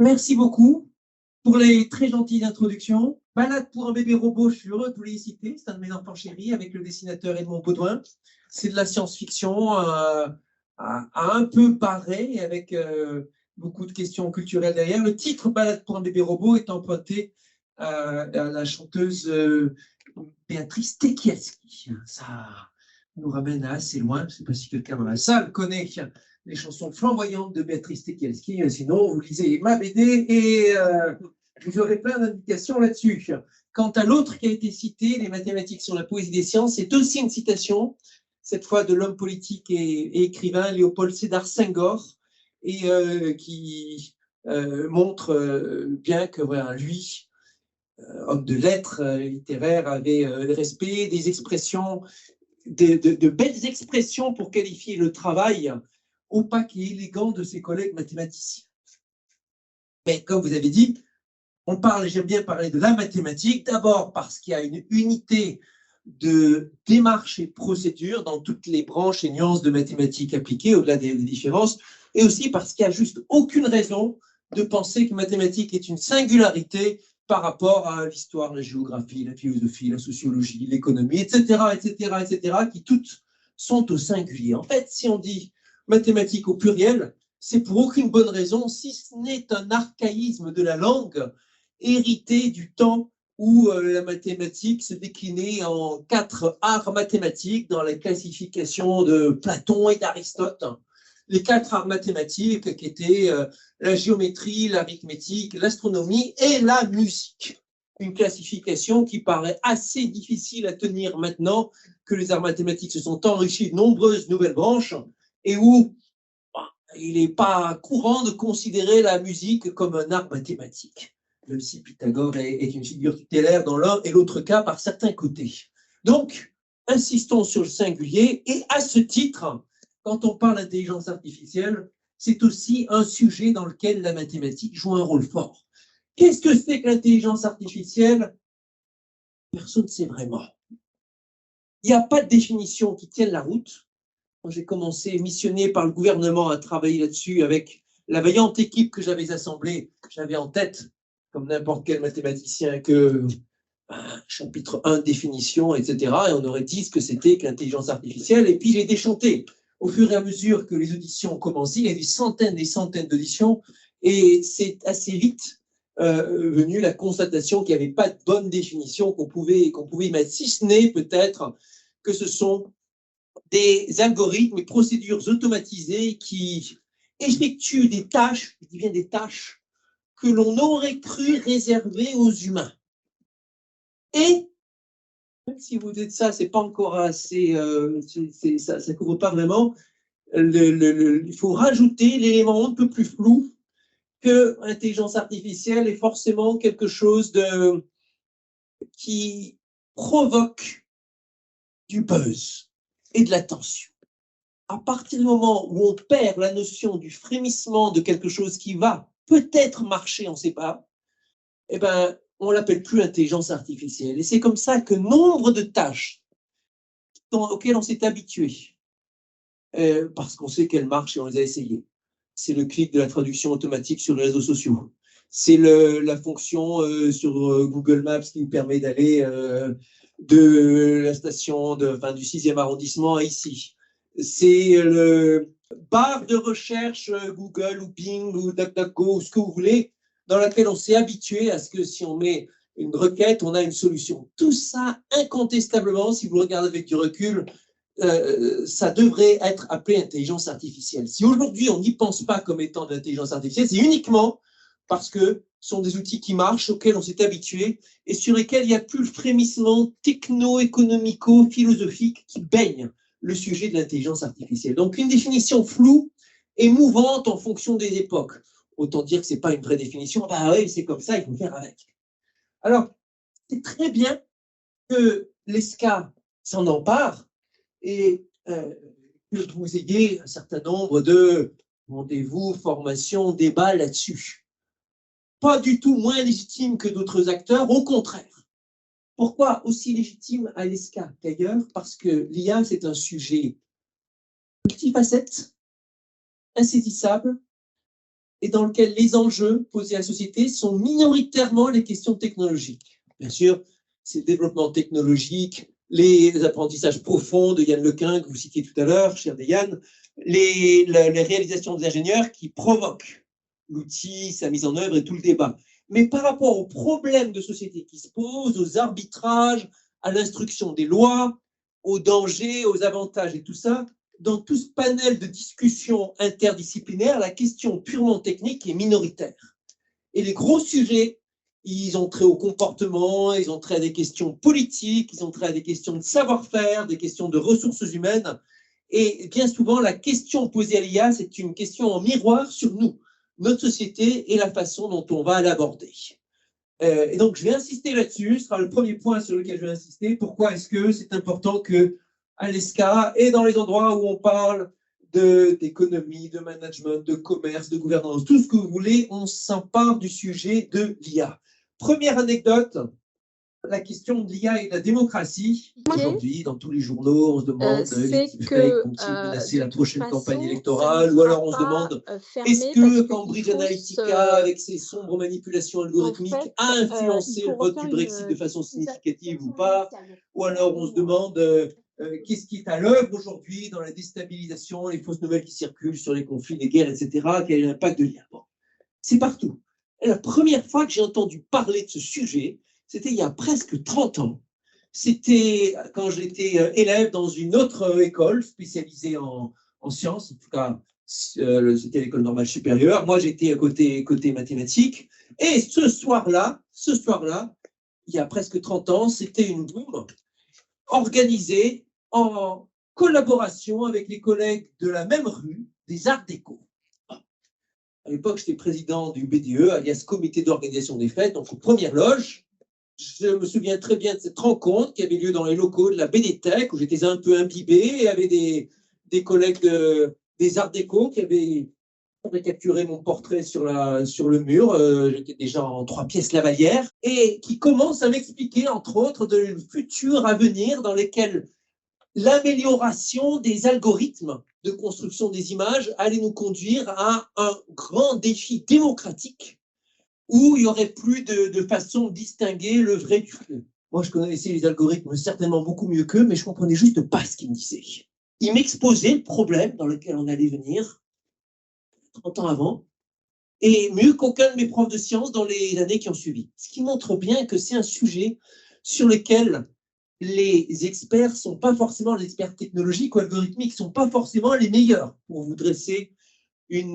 Merci beaucoup pour les très gentilles introductions. Balade pour un bébé robot, je suis heureux de vous les citer. C'est un de mes enfants chéris avec le dessinateur Edmond Baudouin. C'est de la science-fiction un peu barrée avec beaucoup de questions culturelles derrière. Le titre Balade pour un bébé robot est emprunté à la chanteuse Béatrice Tekielski. Ça nous ramène à assez loin. Je ne sais pas si quelqu'un dans la salle connaît les chansons flamboyantes de Béatrice Tekielski. Sinon, vous lisez ma BD et vous aurez plein d'indications là-dessus. Quant à l'autre qui a été cité, les mathématiques sur la poésie des sciences, c'est aussi une citation, cette fois de l'homme politique et écrivain Léopold Sédar Senghor, et qui montre bien que voilà, lui, homme de lettres littéraire, avait le respect des expressions, de belles expressions pour qualifier le travail opaque et élégant de ses collègues mathématiciens. Mais comme vous avez dit, j'aime bien parler de la mathématique, d'abord parce qu'il y a une unité de démarche et de procédure dans toutes les branches et nuances de mathématiques appliquées, au-delà des différences, et aussi parce qu'il n'y a juste aucune raison de penser que mathématiques est une singularité par rapport à l'histoire, la géographie, la philosophie, la sociologie, l'économie, etc., etc., etc., qui toutes sont au singulier. En fait, si on dit mathématiques au pluriel, c'est pour aucune bonne raison, si ce n'est un archaïsme de la langue hérité du temps où la mathématique se déclinait en 4 arts mathématiques dans la classification de Platon et d'Aristote. Les 4 arts mathématiques qui étaient la géométrie, l'arithmétique, l'astronomie et la musique. Une classification qui paraît assez difficile à tenir maintenant que les arts mathématiques se sont enrichis de nombreuses nouvelles branches et où il n'est pas courant de considérer la musique comme un art mathématique, même si Pythagore est une figure tutélaire dans l'un et l'autre cas par certains côtés. Donc, insistons sur le singulier, et à ce titre, quand on parle d'intelligence artificielle, c'est aussi un sujet dans lequel la mathématique joue un rôle fort. Qu'est-ce que c'est que l'intelligence artificielle? Personne ne sait vraiment. Il n'y a pas de définition qui tienne la route. Quand j'ai commencé, missionné par le gouvernement, à travailler là-dessus avec la vaillante équipe que j'avais assemblée, j'avais en tête, comme n'importe quel mathématicien, que chapitre 1, définition, etc. Et on aurait dit ce que c'était que l'intelligence artificielle. Et puis j'ai déchanté. Au fur et à mesure que les auditions ont commencé, il y a des centaines et centaines d'auditions. Et c'est assez vite venu la constatation qu'il n'y avait pas de bonne définition qu'on pouvait mettre, si ce n'est peut-être que ce sont des algorithmes et procédures automatisées qui effectuent des tâches, je dis bien des tâches, que l'on aurait cru réservées aux humains. Et, même si vous dites ça, c'est pas encore assez, ça ne couvre pas vraiment, il faut rajouter l'élément un peu plus flou que l'intelligence artificielle est forcément quelque chose qui provoque du buzz et de l'attention. À partir du moment où on perd la notion du frémissement de quelque chose qui va peut-être marcher, on ne sait pas, eh ben, on ne l'appelle plus intelligence artificielle. Et c'est comme ça que nombre de tâches auxquelles on s'est habitué, parce qu'on sait qu'elles marchent et on les a essayées. C'est le clic de la traduction automatique sur les réseaux sociaux. C'est la fonction sur Google Maps qui nous permet d'aller de la station du 6e arrondissement à ici. C'est le barre de recherche Google ou Bing ou DuckDuckGo ou ce que vous voulez, dans laquelle on s'est habitué à ce que si on met une requête, on a une solution. Tout ça, incontestablement, si vous regardez avec du recul, ça devrait être appelé intelligence artificielle. Si aujourd'hui on n'y pense pas comme étant de l'intelligence artificielle, c'est uniquement parce que ce sont des outils qui marchent, auxquels on s'est habitué et sur lesquels il n'y a plus le frémissement techno-économico-philosophique qui baigne le sujet de l'intelligence artificielle. Donc une définition floue et mouvante en fonction des époques. Autant dire que ce n'est pas une vraie définition. Bah oui, c'est comme ça, il faut faire avec. Alors, c'est très bien que l'ESCA s'en empare et que vous ayez un certain nombre de rendez-vous, formations, débats là-dessus. Pas du tout moins légitime que d'autres acteurs, au contraire. Pourquoi aussi légitime à l'ESCA qu'ailleurs? Parce que l'IA, c'est un sujet multifacette, insaisissable, et dans lequel les enjeux posés à la société sont minoritairement les questions technologiques. Bien sûr, c'est le développement technologique, les apprentissages profonds de Yann Lequin, que vous citiez tout à l'heure, cher Yann, les réalisations des ingénieurs qui provoquent l'outil, sa mise en œuvre et tout le débat. Mais par rapport aux problèmes de société qui se posent, aux arbitrages, à l'instruction des lois, aux dangers, aux avantages et tout ça, dans tout ce panel de discussions interdisciplinaires, la question purement technique est minoritaire. Et les gros sujets, ils ont trait au comportement, ils ont trait à des questions politiques, ils ont trait à des questions de savoir-faire, des questions de ressources humaines. Et bien souvent, la question posée à l'IA, c'est une question en miroir sur nous, notre société et la façon dont on va l'aborder. Et donc, je vais insister là-dessus. Ce sera le premier point sur lequel je vais insister. Pourquoi est-ce que c'est important qu'à l'ESCA et dans les endroits où on parle d'économie, de management, de commerce, de gouvernance, tout ce que vous voulez, on s'empare du sujet de l'IA. Première anecdote, la question de l'IA et de la démocratie. Aujourd'hui, dans tous les journaux, on se demande que vont-ils menacer la prochaine campagne électorale, ou alors on se demande est-ce que Cambridge Analytica, avec ses sombres manipulations algorithmiques, a influencé le vote du Brexit de façon significative ou pas, ou alors on se demande qu'est-ce qui est à l'œuvre aujourd'hui dans la déstabilisation, les fausses nouvelles qui circulent sur les conflits, les guerres, etc. Quel est l'impact de l'IA? Bon, c'est partout. Et la première fois que j'ai entendu parler de ce sujet, c'était il y a presque 30 ans. C'était quand j'étais élève dans une autre école spécialisée en sciences, en tout cas, c'était l'école normale supérieure. Moi, j'étais côté mathématiques. Et ce soir-là, il y a presque 30 ans, c'était une boum organisée en collaboration avec les collègues de la même rue, des Arts Déco. À l'époque, j'étais président du BDE, alias Comité d'organisation des fêtes, donc aux premières loges. Je me souviens très bien de cette rencontre qui avait lieu dans les locaux de la BDTech, où j'étais un peu imbibé, et il y avait des collègues des Arts Déco qui avaient capturé mon portrait sur le mur. J'étais déjà en 3 pièces Lavalière, et qui commencent à m'expliquer, entre autres, de futurs à venir dans lesquels l'amélioration des algorithmes de construction des images allait nous conduire à un grand défi démocratique où il n'y aurait plus de façon de distinguer le vrai du faux. Moi, je connaissais les algorithmes certainement beaucoup mieux qu'eux, mais je ne comprenais juste pas ce qu'ils me disaient. Ils m'exposaient le problème dans lequel on allait venir 30 ans avant, et mieux qu'aucun de mes profs de sciences dans les années qui ont suivi. Ce qui montre bien que c'est un sujet sur lequel les experts ne sont pas forcément, les experts technologiques ou algorithmiques ne sont pas forcément les meilleurs pour vous dresser une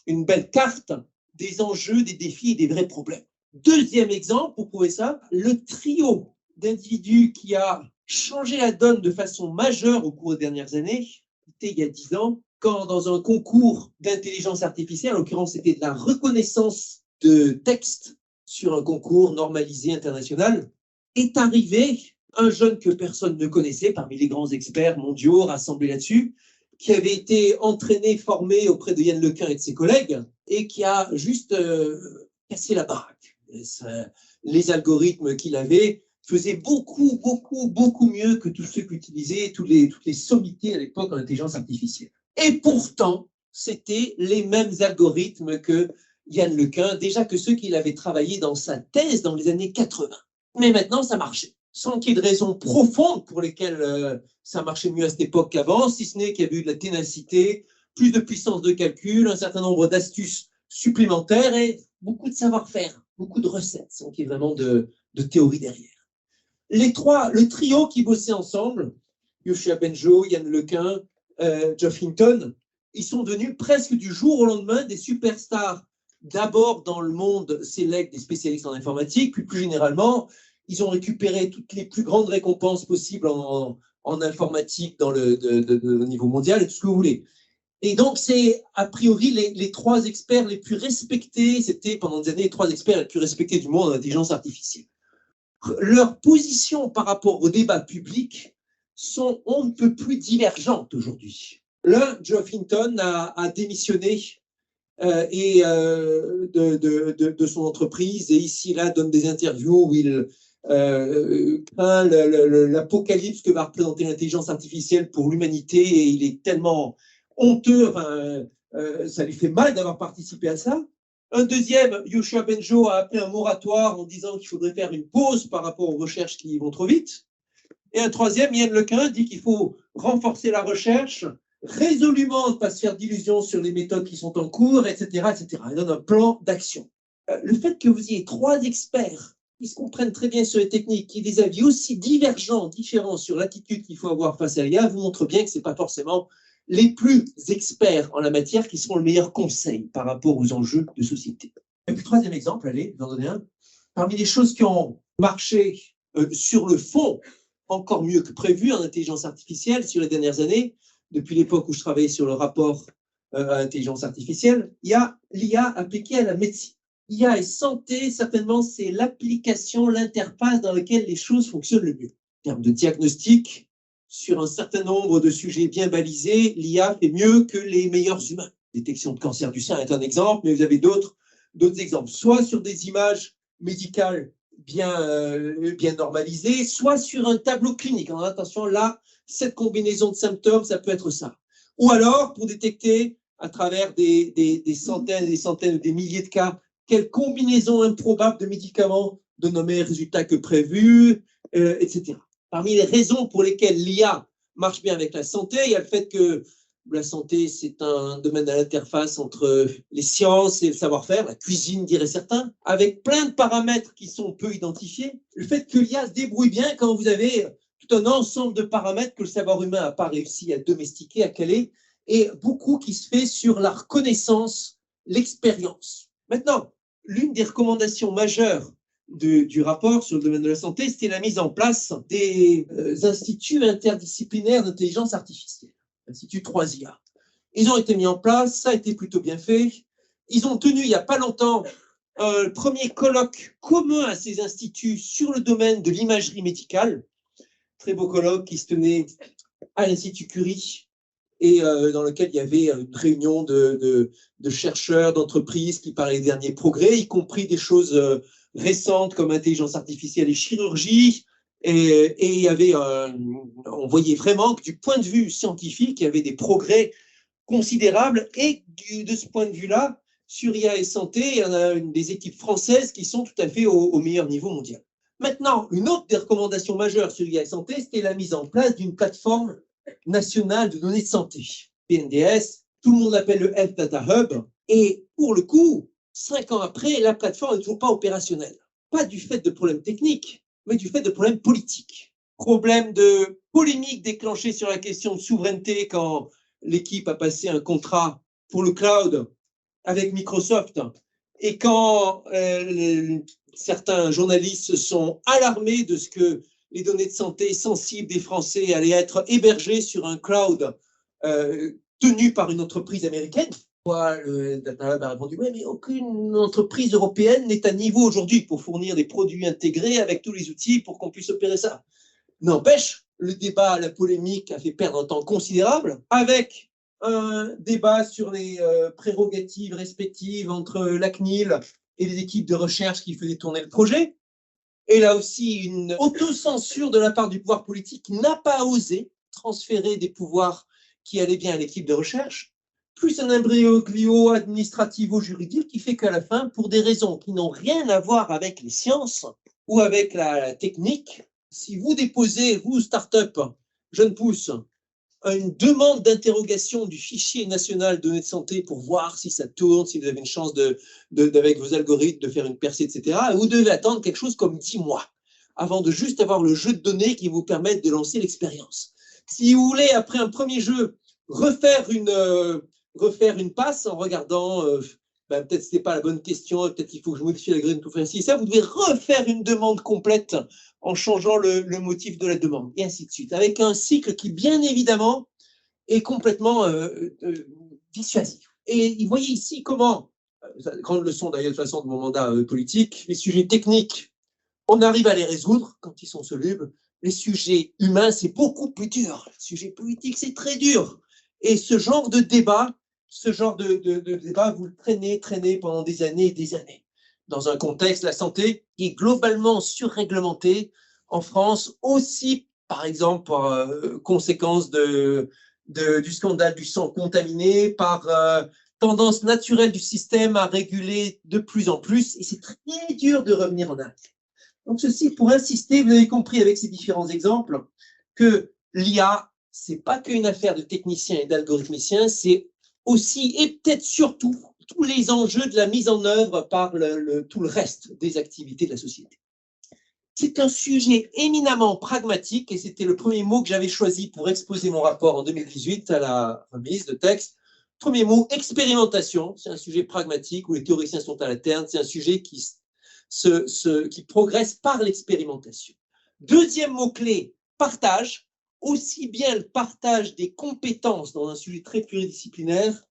belle carte des enjeux, des défis et des vrais problèmes. Deuxième exemple, pour prouver ça, le trio d'individus qui a changé la donne de façon majeure au cours des dernières années, c'était il y a 10 ans, quand dans un concours d'intelligence artificielle, en l'occurrence c'était de la reconnaissance de texte sur un concours normalisé international, est arrivé un jeune que personne ne connaissait parmi les grands experts mondiaux rassemblés là-dessus, qui avait été entraîné, formé auprès de Yann Lequin et de ses collègues, et qui a juste cassé la baraque. Les algorithmes qu'il avait faisaient beaucoup mieux que tous ceux qu'utilisaient toutes les sommités à l'époque en intelligence artificielle. Et pourtant, c'était les mêmes algorithmes que Yann Lequin, déjà que ceux qu'il avait travaillé dans sa thèse dans les années 80. Mais maintenant, ça marchait. Sans qu'il y ait de raisons profondes pour lesquelles ça marchait mieux à cette époque qu'avant, si ce n'est qu'il y avait eu de la ténacité, plus de puissance de calcul, un certain nombre d'astuces supplémentaires et beaucoup de savoir-faire, beaucoup de recettes, sans qu'il y ait vraiment de théorie derrière. Le trio qui bossait ensemble, Yoshua Bengio, Yann Lequin, Geoff Hinton, ils sont devenus presque du jour au lendemain des superstars, d'abord dans le monde select des spécialistes en informatique, puis plus généralement, ils ont récupéré toutes les plus grandes récompenses possibles en informatique au niveau mondial et tout ce que vous voulez. Et donc, c'est a priori les 3 experts les plus respectés, c'était pendant des années les 3 experts les plus respectés du monde en intelligence artificielle. Leurs positions par rapport au débat public sont on ne peut plus divergentes aujourd'hui. L'un, Geoff Hinton, a démissionné de son entreprise et ici là donne des interviews où il craint l'apocalypse que va représenter l'intelligence artificielle pour l'humanité et il est tellement honteux, ça lui fait mal d'avoir participé à ça. Un deuxième, Yoshua Benjo, a appelé un moratoire en disant qu'il faudrait faire une pause par rapport aux recherches qui vont trop vite. Et un troisième, Yann Lequin, dit qu'il faut renforcer la recherche, résolument ne pas se faire d'illusions sur les méthodes qui sont en cours, etc., etc. Il donne un plan d'action. Le fait que vous ayez trois experts qui se comprennent très bien sur les techniques, qui aient des avis aussi divergents, différents sur l'attitude qu'il faut avoir face à l'IA, vous montre bien que ce n'est pas forcément les plus experts en la matière qui seront le meilleur conseil par rapport aux enjeux de société. Et puis, troisième exemple, allez, je vais en donner un. Parmi les choses qui ont marché sur le fond, encore mieux que prévu en intelligence artificielle sur les dernières années, depuis l'époque où je travaillais sur le rapport à intelligence artificielle, il y a l'IA appliquée à la médecine. IA et santé, certainement, c'est l'application, l'interface dans laquelle les choses fonctionnent le mieux. En termes de diagnostic, sur un certain nombre de sujets bien balisés, l'IA fait mieux que les meilleurs humains. Détection de cancer du sein est un exemple, mais vous avez d'autres exemples, soit sur des images médicales bien normalisées, soit sur un tableau clinique. Alors, attention, là, cette combinaison de symptômes, ça peut être ça. Ou alors, pour détecter à travers des centaines et des centaines, des milliers de cas, quelle combinaison improbable de médicaments donne un meilleur résultat que prévu, etc. Parmi les raisons pour lesquelles l'IA marche bien avec la santé, il y a le fait que la santé, c'est un domaine à l'interface entre les sciences et le savoir-faire, la cuisine, diraient certains, avec plein de paramètres qui sont peu identifiés. Le fait que l'IA se débrouille bien quand vous avez tout un ensemble de paramètres que le savoir humain n'a pas réussi à domestiquer, à caler, et beaucoup qui se fait sur la reconnaissance, l'expérience. Maintenant, l'une des recommandations majeures du rapport sur le domaine de la santé, c'était la mise en place des instituts interdisciplinaires d'intelligence artificielle, Institut 3IA. Ils ont été mis en place, ça a été plutôt bien fait. Ils ont tenu il n'y a pas longtemps un premier colloque commun à ces instituts sur le domaine de l'imagerie médicale. Très beau colloque qui se tenait à l'Institut Curie et dans lequel il y avait une réunion de chercheurs, d'entreprises qui parlaient des derniers progrès, y compris des choses récentes comme intelligence artificielle et chirurgie. Et il y avait, on voyait vraiment que du point de vue scientifique, il y avait des progrès considérables. Et de ce point de vue-là, sur IA et santé, il y en a des équipes françaises qui sont tout à fait au meilleur niveau mondial. Maintenant, une autre des recommandations majeures sur IA et santé, c'était la mise en place d'une plateforme nationale de données de santé, PNDS, tout le monde l'appelle le Health Data Hub, et pour le coup, 5 ans après, la plateforme n'est toujours pas opérationnelle. Pas du fait de problèmes techniques, mais du fait de problèmes politiques. Problème de polémique déclenchée sur la question de souveraineté quand l'équipe a passé un contrat pour le cloud avec Microsoft, et quand certains journalistes se sont alarmés de ce que les données de santé sensibles des Français allaient être hébergées sur un cloud tenu par une entreprise américaine. Le Data Hub a répondu, mais aucune entreprise européenne n'est à niveau aujourd'hui pour fournir des produits intégrés avec tous les outils pour qu'on puisse opérer ça. N'empêche, le débat, la polémique a fait perdre un temps considérable avec un débat sur les prérogatives respectives entre la CNIL et les équipes de recherche qui faisaient tourner le projet. Et là aussi, une autocensure de la part du pouvoir politique qui n'a pas osé transférer des pouvoirs qui allaient bien à l'équipe de recherche, plus un imbroglio administrativo-juridique qui fait qu'à la fin, pour des raisons qui n'ont rien à voir avec les sciences ou avec la technique, si vous déposez, vous, start-up, jeune pousse, une demande d'interrogation du fichier national de données de santé pour voir si ça tourne, si vous avez une chance avec vos algorithmes de faire une percée, etc., vous devez attendre quelque chose comme 10 mois avant de juste avoir le jeu de données qui vous permette de lancer l'expérience. Si vous voulez, après un premier jeu, refaire une passe en regardant, peut-être ce n'est pas la bonne question, peut-être il faut que je modifie l'algorithme pour faire ci, ça, vous devez refaire une demande complète en changeant le motif de la demande, et ainsi de suite, avec un cycle qui, bien évidemment, est complètement dissuasif. Et vous voyez ici comment, grande leçon d'ailleurs de toute façon de mon mandat politique, les sujets techniques, on arrive à les résoudre quand ils sont solubles. Les sujets humains, c'est beaucoup plus dur. Les sujets politiques, c'est très dur. Et ce genre de débat, vous le traînez pendant des années et des années. Dans un contexte, la santé, qui est globalement surréglementée en France, aussi, par exemple, par conséquence du scandale du sang contaminé, par tendance naturelle du système à réguler de plus en plus, et c'est très dur de revenir en arrière. Donc ceci pour insister, vous avez compris avec ces différents exemples, que l'IA, c'est pas qu'une affaire de techniciens et d'algorithmiciens, c'est aussi, et peut-être surtout, tous les enjeux de la mise en œuvre par tout le reste des activités de la société. C'est un sujet éminemment pragmatique, et c'était le premier mot que j'avais choisi pour exposer mon rapport en 2018 à la remise de texte. Premier mot, expérimentation. C'est un sujet pragmatique où les théoriciens sont à la terne. C'est un sujet qui progresse par l'expérimentation. Deuxième mot-clé, partage. Aussi bien le partage des compétences dans un sujet très pluridisciplinaire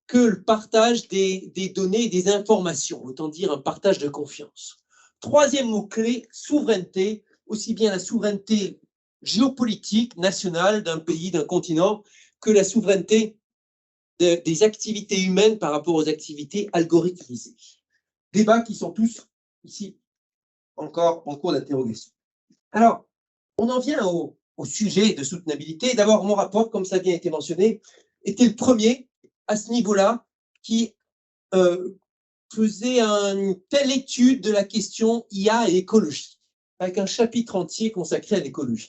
que le partage des données et des informations, autant dire un partage de confiance. Troisième mot-clé, souveraineté, aussi bien la souveraineté géopolitique nationale d'un pays, d'un continent, que la souveraineté des activités humaines par rapport aux activités algorithmisées. Débats qui sont tous ici encore en cours d'interrogation. Alors, on en vient au sujet de soutenabilité. D'abord, mon rapport, comme ça a bien été mentionné, était le premier à ce niveau-là qui faisait une telle étude de la question IA et écologie, avec un chapitre entier consacré à l'écologie.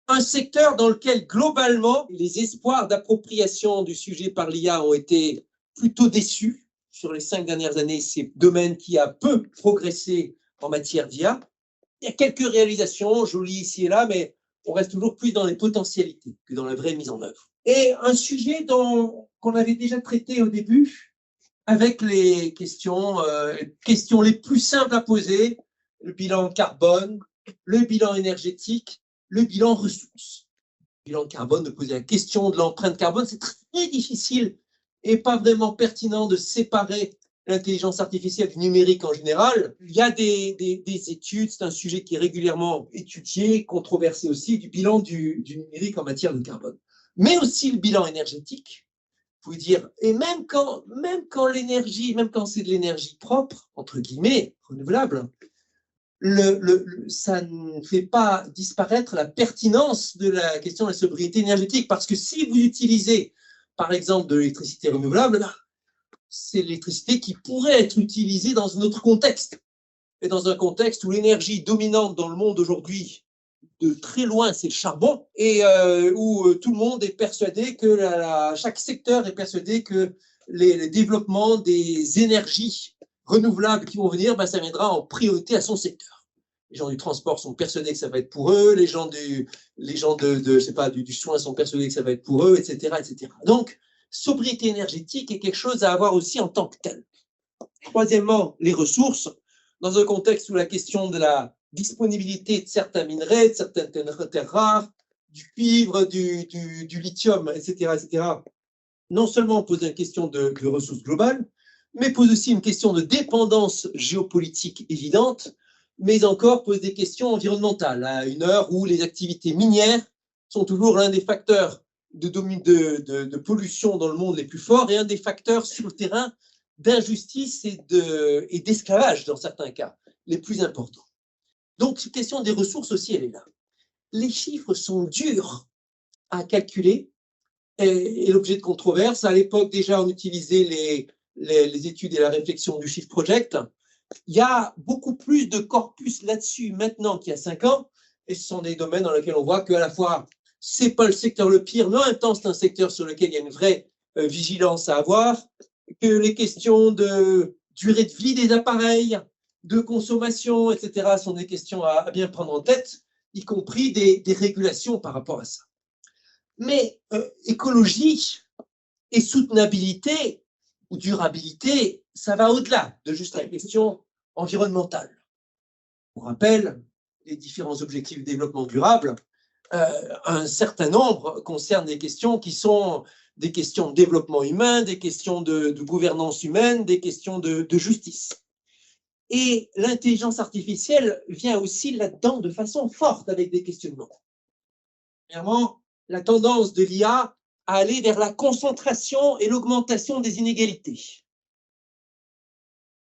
Un secteur dans lequel, globalement, les espoirs d'appropriation du sujet par l'IA ont été plutôt déçus. Sur les 5 dernières années, c'est un domaine qui a peu progressé en matière d'IA. Il y a quelques réalisations jolies ici et là, mais on reste toujours plus dans les potentialités que dans la vraie mise en œuvre. Et un sujet qu'on avait déjà traité au début, avec les questions les plus simples à poser, le bilan carbone, le bilan énergétique, le bilan ressources. Le bilan carbone, de poser la question de l'empreinte carbone, c'est très difficile et pas vraiment pertinent de séparer l'intelligence artificielle du numérique en général. Il y a des études, c'est un sujet qui est régulièrement étudié, controversé aussi, du bilan du numérique en matière de carbone. Mais aussi le bilan énergétique. Vous pouvez dire, et même quand l'énergie, même quand c'est de l'énergie propre, entre guillemets, renouvelable, ça ne fait pas disparaître la pertinence de la question de la sobriété énergétique. Parce que si vous utilisez, par exemple, de l'électricité renouvelable, c'est l'électricité qui pourrait être utilisée dans un autre contexte. Et dans un contexte où l'énergie dominante dans le monde aujourd'hui, de très loin, c'est le charbon, et où tout le monde est persuadé que chaque secteur est persuadé que les développements des énergies renouvelables qui vont venir, ça viendra en priorité à son secteur. Les gens du transport sont persuadés que ça va être pour eux, les gens je sais pas, du soin sont persuadés que ça va être pour eux, etc., etc. Donc, sobriété énergétique est quelque chose à avoir aussi en tant que tel. Troisièmement, les ressources. Dans un contexte où la question de la disponibilité de certains minerais, de certaines terres rares, du cuivre, du lithium, etc., etc., non seulement pose une question de ressources globales, mais pose aussi une question de dépendance géopolitique évidente, mais encore pose des questions environnementales, à une heure où les activités minières sont toujours l'un des facteurs de pollution dans le monde les plus forts et un des facteurs sur le terrain d'injustice et d'esclavage, dans certains cas, les plus importants. Donc, cette question des ressources aussi, elle est là. Les chiffres sont durs à calculer et l'objet de controverse. À l'époque, déjà, on utilisait les études et la réflexion du Shift Project. Il y a beaucoup plus de corpus là-dessus maintenant qu'il y a 5 ans, et ce sont des domaines dans lesquels on voit qu'à la fois, c'est pas le secteur le pire, mais en même temps, c'est un secteur sur lequel il y a une vraie vigilance à avoir, que les questions de durée de vie des appareils, de consommation, etc., sont des questions à bien prendre en tête, y compris des régulations par rapport à ça. Mais écologie et soutenabilité ou durabilité, ça va au-delà de juste la question environnementale. On rappelle les différents objectifs de développement durable, un certain nombre concernent des questions qui sont des questions de développement humain, des questions de gouvernance humaine, des questions de justice. Et l'intelligence artificielle vient aussi là-dedans de façon forte avec des questionnements. Premièrement, la tendance de l'IA à aller vers la concentration et l'augmentation des inégalités.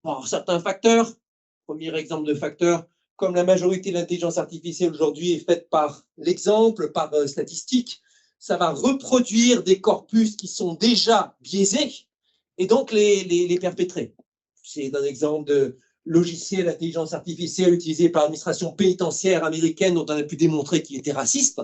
Bon, certains facteurs, premier exemple de facteur, comme la majorité de l'intelligence artificielle aujourd'hui est faite par l'exemple, par statistique, ça va reproduire des corpus qui sont déjà biaisés et donc les perpétrer. C'est un exemple de logiciel d'intelligence artificielle utilisé par l'administration pénitentiaire américaine dont on a pu démontrer qu'il était raciste,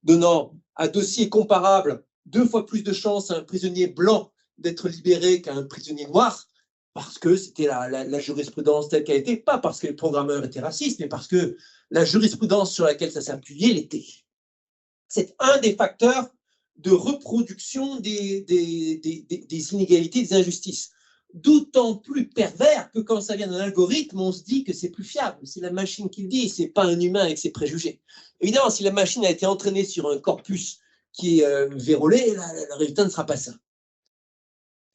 donnant un dossier comparable 2 fois plus de chances à un prisonnier blanc d'être libéré qu'à un prisonnier noir, parce que c'était la jurisprudence telle qu'elle était, pas parce que les programmeurs étaient racistes, mais parce que la jurisprudence sur laquelle ça s'appuyait l'était. C'est un des facteurs de reproduction des inégalités, des injustices. D'autant plus pervers que quand ça vient d'un algorithme, on se dit que c'est plus fiable. C'est la machine qui le dit, c'est pas un humain avec ses préjugés. Évidemment, si la machine a été entraînée sur un corpus qui est vérolé, le résultat ne sera pas ça.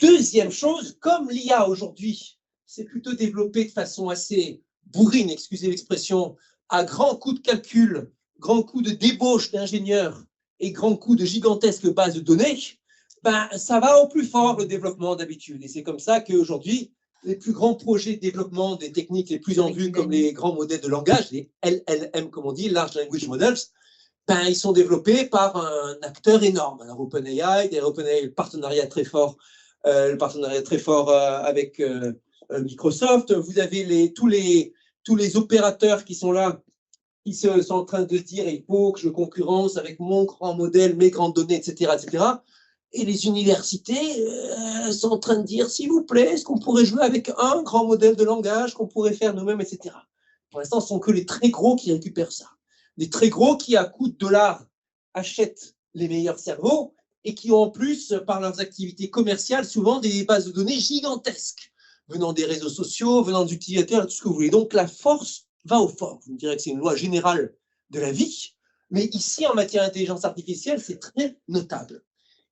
Deuxième chose, comme l'IA aujourd'hui s'est plutôt développée de façon assez bourrine, excusez l'expression, à grands coups de calcul, grands coups de débauche d'ingénieurs et grands coups de gigantesques bases de données, ben, ça va au plus fort le développement d'habitude. Et c'est comme ça qu'aujourd'hui, les plus grands projets de développement des techniques les plus en vue, comme les grands modèles de langage, les LLM comme on dit, Large Language Models, ben, ils sont développés par un acteur énorme. Alors OpenAI, le partenariat très fort avec Microsoft. Vous avez tous les opérateurs qui sont là, qui sont en train de se dire il faut que je concurrence avec mon grand modèle, mes grandes données, etc., etc. Et les universités sont en train de dire s'il vous plaît, est-ce qu'on pourrait jouer avec un grand modèle de langage qu'on pourrait faire nous-mêmes, etc. Pour l'instant, ce sont que les très gros qui récupèrent ça. Les très gros qui, à coût de dollars, achètent les meilleurs cerveaux et qui ont en plus, par leurs activités commerciales, souvent des bases de données gigantesques, venant des réseaux sociaux, venant des utilisateurs, tout ce que vous voulez. Donc la force va au fort. Vous me direz que c'est une loi générale de la vie, mais ici, en matière d'intelligence artificielle, c'est très notable.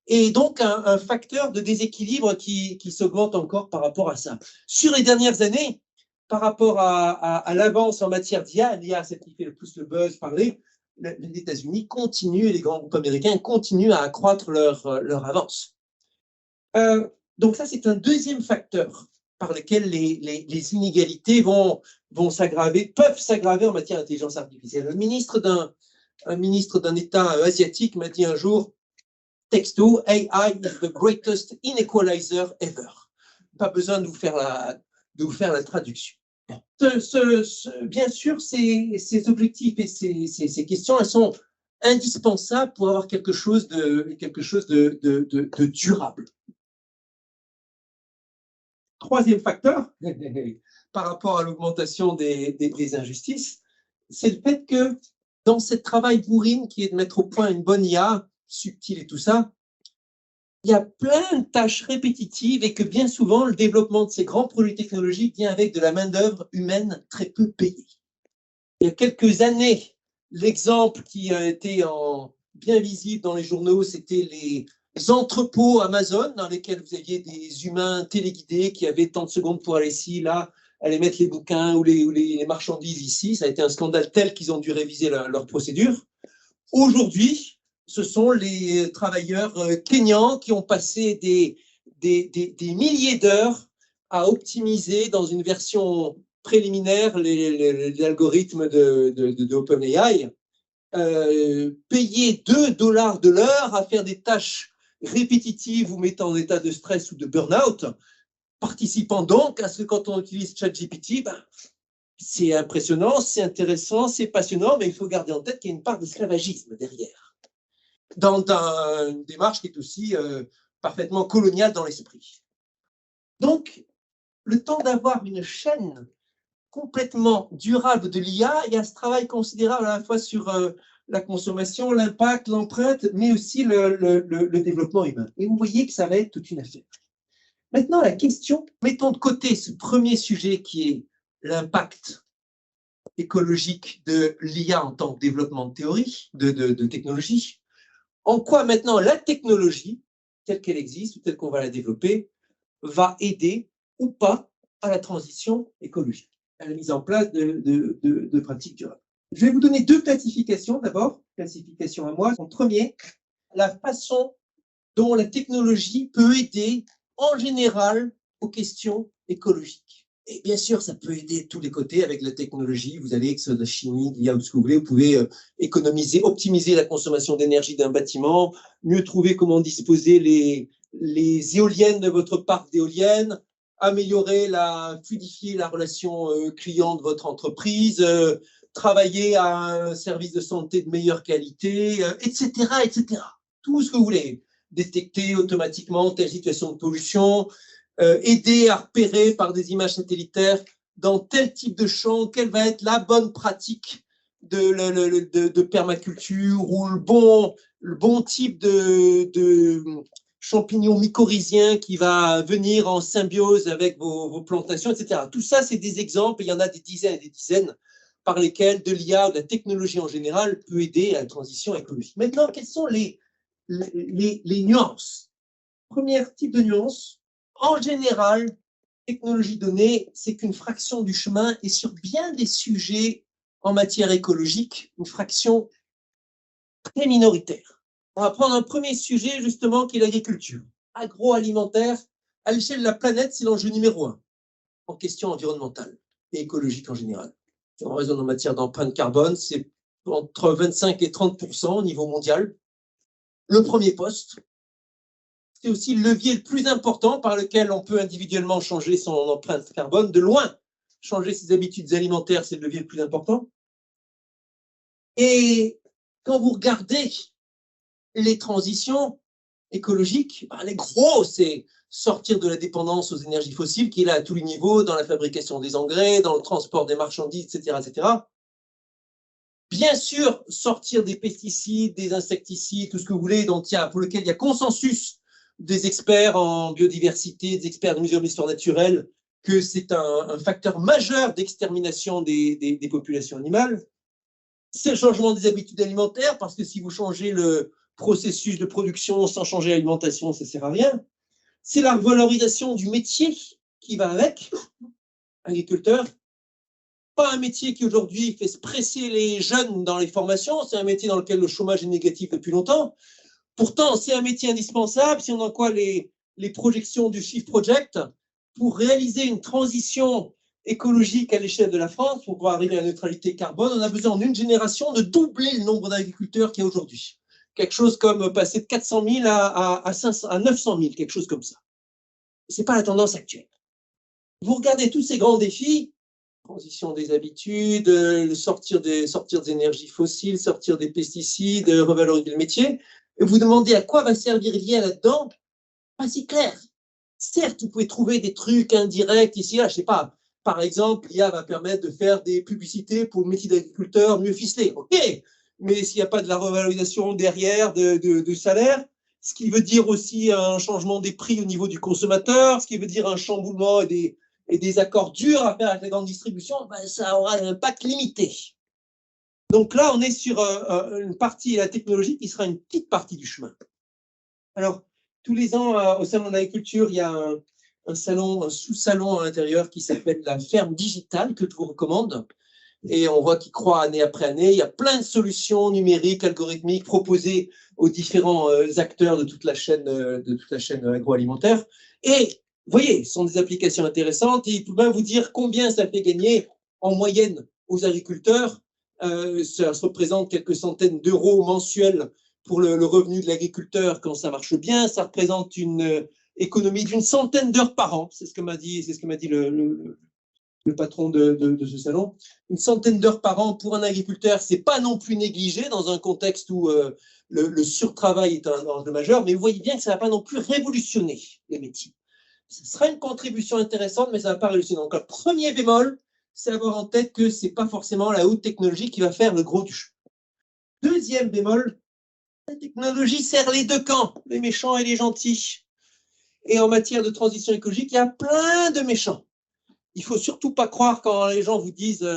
Et donc un facteur de déséquilibre qui s'augmente encore par rapport à ça. Sur les dernières années, par rapport à l'avance en matière d'IA, l'IA, c'est ce qui fait le plus le buzz parler, les États-Unis continuent, et les grands groupes américains continuent à accroître leur avance. Donc ça, c'est un deuxième facteur par lequel les inégalités peuvent s'aggraver en matière d'intelligence artificielle. Un ministre d'un État asiatique m'a dit un jour, texto, AI is the greatest inequalizer ever. Pas besoin de vous faire la traduction. Bien sûr, ces objectifs et ces questions, elles sont indispensables pour avoir quelque chose de durable. Troisième facteur, par rapport à l'augmentation des injustices, c'est le fait que dans ce travail bourrine qui est de mettre au point une bonne IA, subtile et tout ça, il y a plein de tâches répétitives et que bien souvent, le développement de ces grands projets technologiques vient avec de la main-d'œuvre humaine très peu payée. Il y a quelques années, l'exemple qui a été bien visible dans les journaux, c'était les entrepôts Amazon dans lesquels vous aviez des humains téléguidés qui avaient tant de secondes pour aller ici, là, aller mettre les bouquins ou les marchandises ici. Ça a été un scandale tel qu'ils ont dû réviser leur procédure. Aujourd'hui, ce sont les travailleurs kényans qui ont passé des milliers d'heures à optimiser dans une version préliminaire l'algorithme de OpenAI, payer $2 de l'heure à faire des tâches répétitives ou mettant en état de stress ou de burn-out, participant donc à ce que quand on utilise ChatGPT, c'est impressionnant, c'est intéressant, c'est passionnant, mais il faut garder en tête qu'il y a une part d'esclavagisme derrière, dans une démarche qui est aussi parfaitement coloniale dans l'esprit. Donc, le temps d'avoir une chaîne complètement durable de l'IA, il y a ce travail considérable à la fois sur la consommation, l'impact, l'empreinte, mais aussi le développement humain. Et vous voyez que ça va être toute une affaire. Maintenant, la question, mettons de côté ce premier sujet qui est l'impact écologique de l'IA en tant que développement de théorie, de technologie. En quoi maintenant la technologie, telle qu'elle existe ou telle qu'on va la développer, va aider ou pas à la transition écologique, à la mise en place de pratiques durables. Je vais vous donner deux classifications. D'abord, classification à moi. En premier, la façon dont la technologie peut aider en général aux questions écologiques. Et bien sûr, ça peut aider de tous les côtés avec la technologie. Vous allez, que ce soit de la chimie, de l'IA ou ce que vous voulez, vous pouvez économiser, optimiser la consommation d'énergie d'un bâtiment, mieux trouver comment disposer les éoliennes de votre parc d'éoliennes, améliorer fluidifier la relation client de votre entreprise, travailler à un service de santé de meilleure qualité, etc., etc. Tout ce que vous voulez. Détecter automatiquement telle situation de pollution, aider à repérer par des images satellitaires dans tel type de champ, quelle va être la bonne pratique de permaculture ou le bon type de champignons mycorhiziens qui va venir en symbiose avec vos plantations, etc. Tout ça, c'est des exemples, il y en a des dizaines et des dizaines, par lesquels de l'IA ou de la technologie en général peut aider à la transition écologique. Maintenant, quelles sont les nuances? Premier type de nuance, en général, technologie donnée, c'est qu'une fraction du chemin est sur bien des sujets en matière écologique, une fraction très minoritaire. On va prendre un premier sujet justement qui est l'agriculture. Agroalimentaire, à l'échelle de la planète, c'est l'enjeu numéro 1 en question environnementale et écologique en général. Si on raisonne en matière d'empreinte carbone, c'est entre 25 et 30% au niveau mondial. Le premier poste, c'est aussi le levier le plus important par lequel on peut individuellement changer son empreinte carbone. De loin, changer ses habitudes alimentaires, c'est le levier le plus important. Et quand vous regardez les transitions écologiques, les gros, c'est sortir de la dépendance aux énergies fossiles qui est là à tous les niveaux, dans la fabrication des engrais, dans le transport des marchandises, etc., etc. Bien sûr, sortir des pesticides, des insecticides, tout ce que vous voulez, pour lequel il y a consensus des experts en biodiversité, des experts du Muséum d'histoire naturelle, que c'est un facteur majeur d'extermination des populations animales. C'est le changement des habitudes alimentaires, parce que si vous changez le processus de production sans changer l'alimentation, ça ne sert à rien. C'est la valorisation du métier qui va avec, agriculteur. Pas un métier qui aujourd'hui fait se presser les jeunes dans les formations, c'est un métier dans lequel le chômage est négatif depuis longtemps. Pourtant, c'est un métier indispensable, si on en croit les projections du Shift Project, pour réaliser une transition écologique à l'échelle de la France, pour pouvoir arriver à la neutralité carbone, on a besoin en une génération de doubler le nombre d'agriculteurs qu'il y a aujourd'hui. Quelque chose comme passer de 400 000 à 900 000, quelque chose comme ça. Ce n'est pas la tendance actuelle. Vous regardez tous ces grands défis, transition des habitudes, sortir des énergies fossiles, sortir des pesticides, revaloriser le métier, et vous demandez à quoi va servir l'IA là-dedans, pas si clair. Certes, vous pouvez trouver des trucs indirects ici, là, je ne sais pas. Par exemple, l'IA va permettre de faire des publicités pour le métier d'agriculteur mieux ficelé. OK, mais s'il n'y a pas de la revalorisation derrière de salaire, ce qui veut dire aussi un changement des prix au niveau du consommateur, ce qui veut dire un chamboulement et des accords durs à faire avec la grande distribution, ça aura un impact limité. Donc là, on est sur une partie de la technologie qui sera une petite partie du chemin. Alors, tous les ans, au Salon de l'Agriculture, il y a un sous-salon à l'intérieur qui s'appelle la ferme digitale, que je vous recommande. Et on voit qu'il croît année après année. Il y a plein de solutions numériques, algorithmiques proposées aux différents acteurs de toute la chaîne agroalimentaire. Et vous voyez, ce sont des applications intéressantes. Et il peut même vous dire combien ça fait gagner en moyenne aux agriculteurs. Ça se représente quelques centaines d'euros mensuels pour le revenu de l'agriculteur quand ça marche bien. Ça représente une économie d'une centaine d'heures par an. C'est ce que m'a dit le patron de ce salon. Une centaine d'heures par an pour un agriculteur, c'est pas non plus négligé dans un contexte où le surtravail est un enjeu majeur, mais vous voyez bien que ça ne va pas non plus révolutionner les métiers. Ce sera une contribution intéressante, mais ça ne va pas révolutionner. Donc, le premier bémol, c'est avoir en tête que ce n'est pas forcément la haute technologie qui va faire le gros du chemin. Deuxième bémol, la technologie sert les deux camps, les méchants et les gentils. Et en matière de transition écologique, il y a plein de méchants. Il ne faut surtout pas croire quand les gens vous disent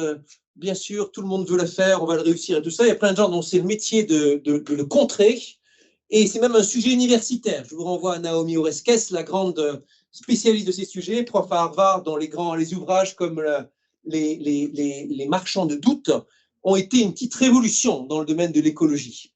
bien sûr, tout le monde veut le faire, on va le réussir et tout ça. Il y a plein de gens dont c'est le métier de le contrer. Et c'est même un sujet universitaire. Je vous renvoie à Naomi Oreskes, la grande spécialiste de ces sujets, prof à Harvard, dont les ouvrages comme les marchands de doute ont été une petite révolution dans le domaine de l'écologie.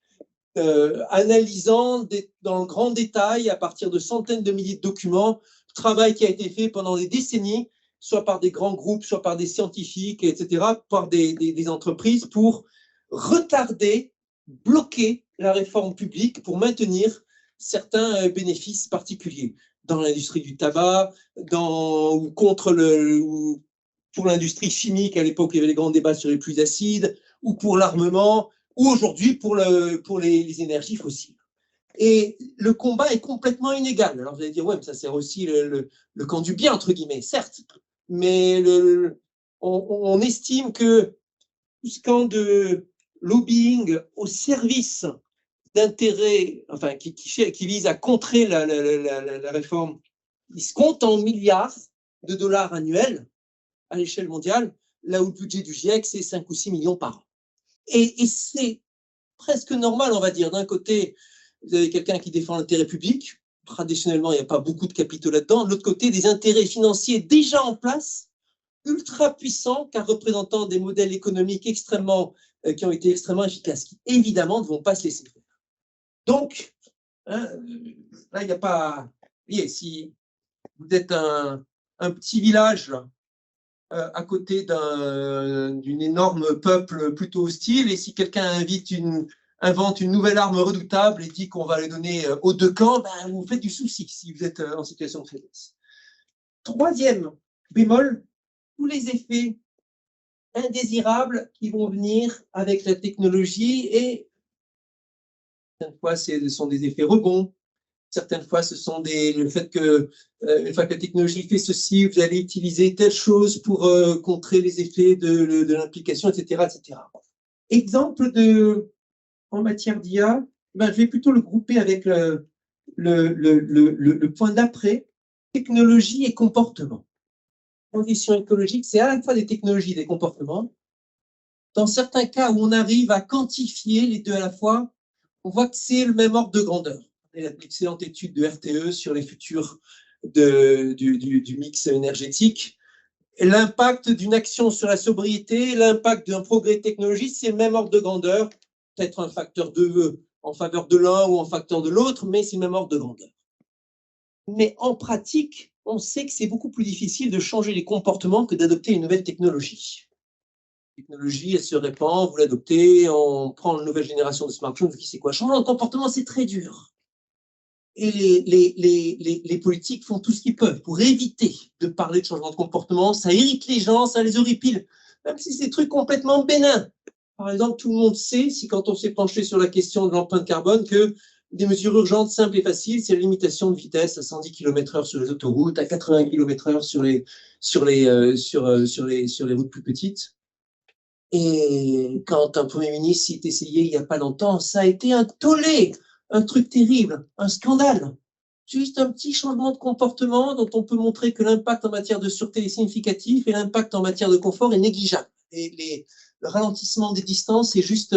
Analysant dans le grand détail, à partir de centaines de milliers de documents, le travail qui a été fait pendant des décennies, soit par des grands groupes, soit par des scientifiques, etc., par des entreprises, pour retarder, bloquer la réforme publique, pour maintenir certains bénéfices particuliers dans l'industrie du tabac, ou contre ou pour l'industrie chimique, à l'époque, il y avait les grands débats sur les pluies acides, ou pour l'armement, ou aujourd'hui pour les énergies fossiles. Et le combat est complètement inégal. Alors vous allez dire, ouais, mais ça sert aussi le camp du bien, entre guillemets, certes, mais on estime que ce camp de lobbying au service d'intérêts, enfin, qui vise à contrer la réforme, il se compte en milliards de dollars annuels à l'échelle mondiale, là où le budget du GIEC, c'est 5 ou 6 millions par an. Et c'est presque normal, on va dire. D'un côté, vous avez quelqu'un qui défend l'intérêt public. Traditionnellement, il n'y a pas beaucoup de capitaux là-dedans. De l'autre côté, des intérêts financiers déjà en place, ultra puissants, car représentant des modèles économiques qui ont été extrêmement efficaces, qui évidemment ne vont pas se laisser faire. Donc, hein, là, il n'y a pas... Vous voyez, si vous êtes un petit village à côté d'une énorme peuple plutôt hostile, et si quelqu'un invente une nouvelle arme redoutable et dit qu'on va les donner aux deux camps, ben, vous faites du souci si vous êtes en situation de faiblesse. Troisième bémol, tous les effets indésirables qui vont venir avec la technologie, et certaines fois ce sont des effets rebonds, certaines fois ce sont le fait que une fois que la technologie fait ceci, vous allez utiliser telle chose pour contrer les effets de l'implication, etc., etc. Exemple en matière d'IA, ben, je vais plutôt le grouper avec le point d'après, technologie et comportement. Transition écologique, c'est à la fois des technologies et des comportements. Dans certains cas où on arrive à quantifier les deux à la fois, on voit que c'est le même ordre de grandeur. Et l'excellente étude de RTE sur les futurs du mix énergétique. L'impact d'une action sur la sobriété, l'impact d'un progrès technologique, c'est le même ordre de grandeur, peut-être un facteur 2 en faveur de l'un ou en facteur de l'autre, mais c'est le même ordre de grandeur. Mais en pratique, on sait que c'est beaucoup plus difficile de changer les comportements que d'adopter une nouvelle technologie. La technologie, elle se répand, vous l'adoptez, on prend une nouvelle génération de smartphones, vous dites c'est quoi? Changer le comportement, c'est très dur. Et les politiques font tout ce qu'ils peuvent pour éviter de parler de changement de comportement. Ça irrite les gens, ça les horripile, même si c'est des trucs complètement bénins. Par exemple, tout le monde sait, si quand on s'est penché sur la question de l'empreinte carbone, que des mesures urgentes, simples et faciles, c'est la limitation de vitesse à 110 km/h sur les autoroutes, à 80 km/h sur les routes plus petites. Et quand un Premier ministre s'y est essayé il n'y a pas longtemps, ça a été un tollé, un truc terrible, un scandale. Juste un petit changement de comportement dont on peut montrer que l'impact en matière de sûreté est significatif et l'impact en matière de confort est négligeable. Et le ralentissement des distances est juste...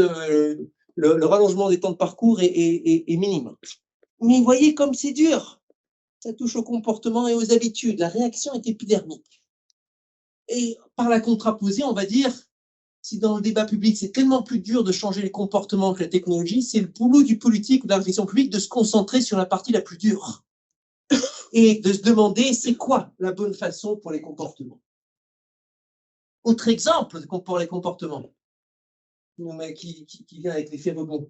le rallongement des temps de parcours est minime. Mais vous voyez comme c'est dur. Ça touche au comportement et aux habitudes. La réaction est épidermique. Et par la contraposée, on va dire, si dans le débat public, c'est tellement plus dur de changer les comportements que la technologie, c'est le boulot du politique ou de la réflexion publique de se concentrer sur la partie la plus dure et de se demander c'est quoi la bonne façon pour les comportements. Autre exemple pour les comportements qui vient avec l'effet rebond.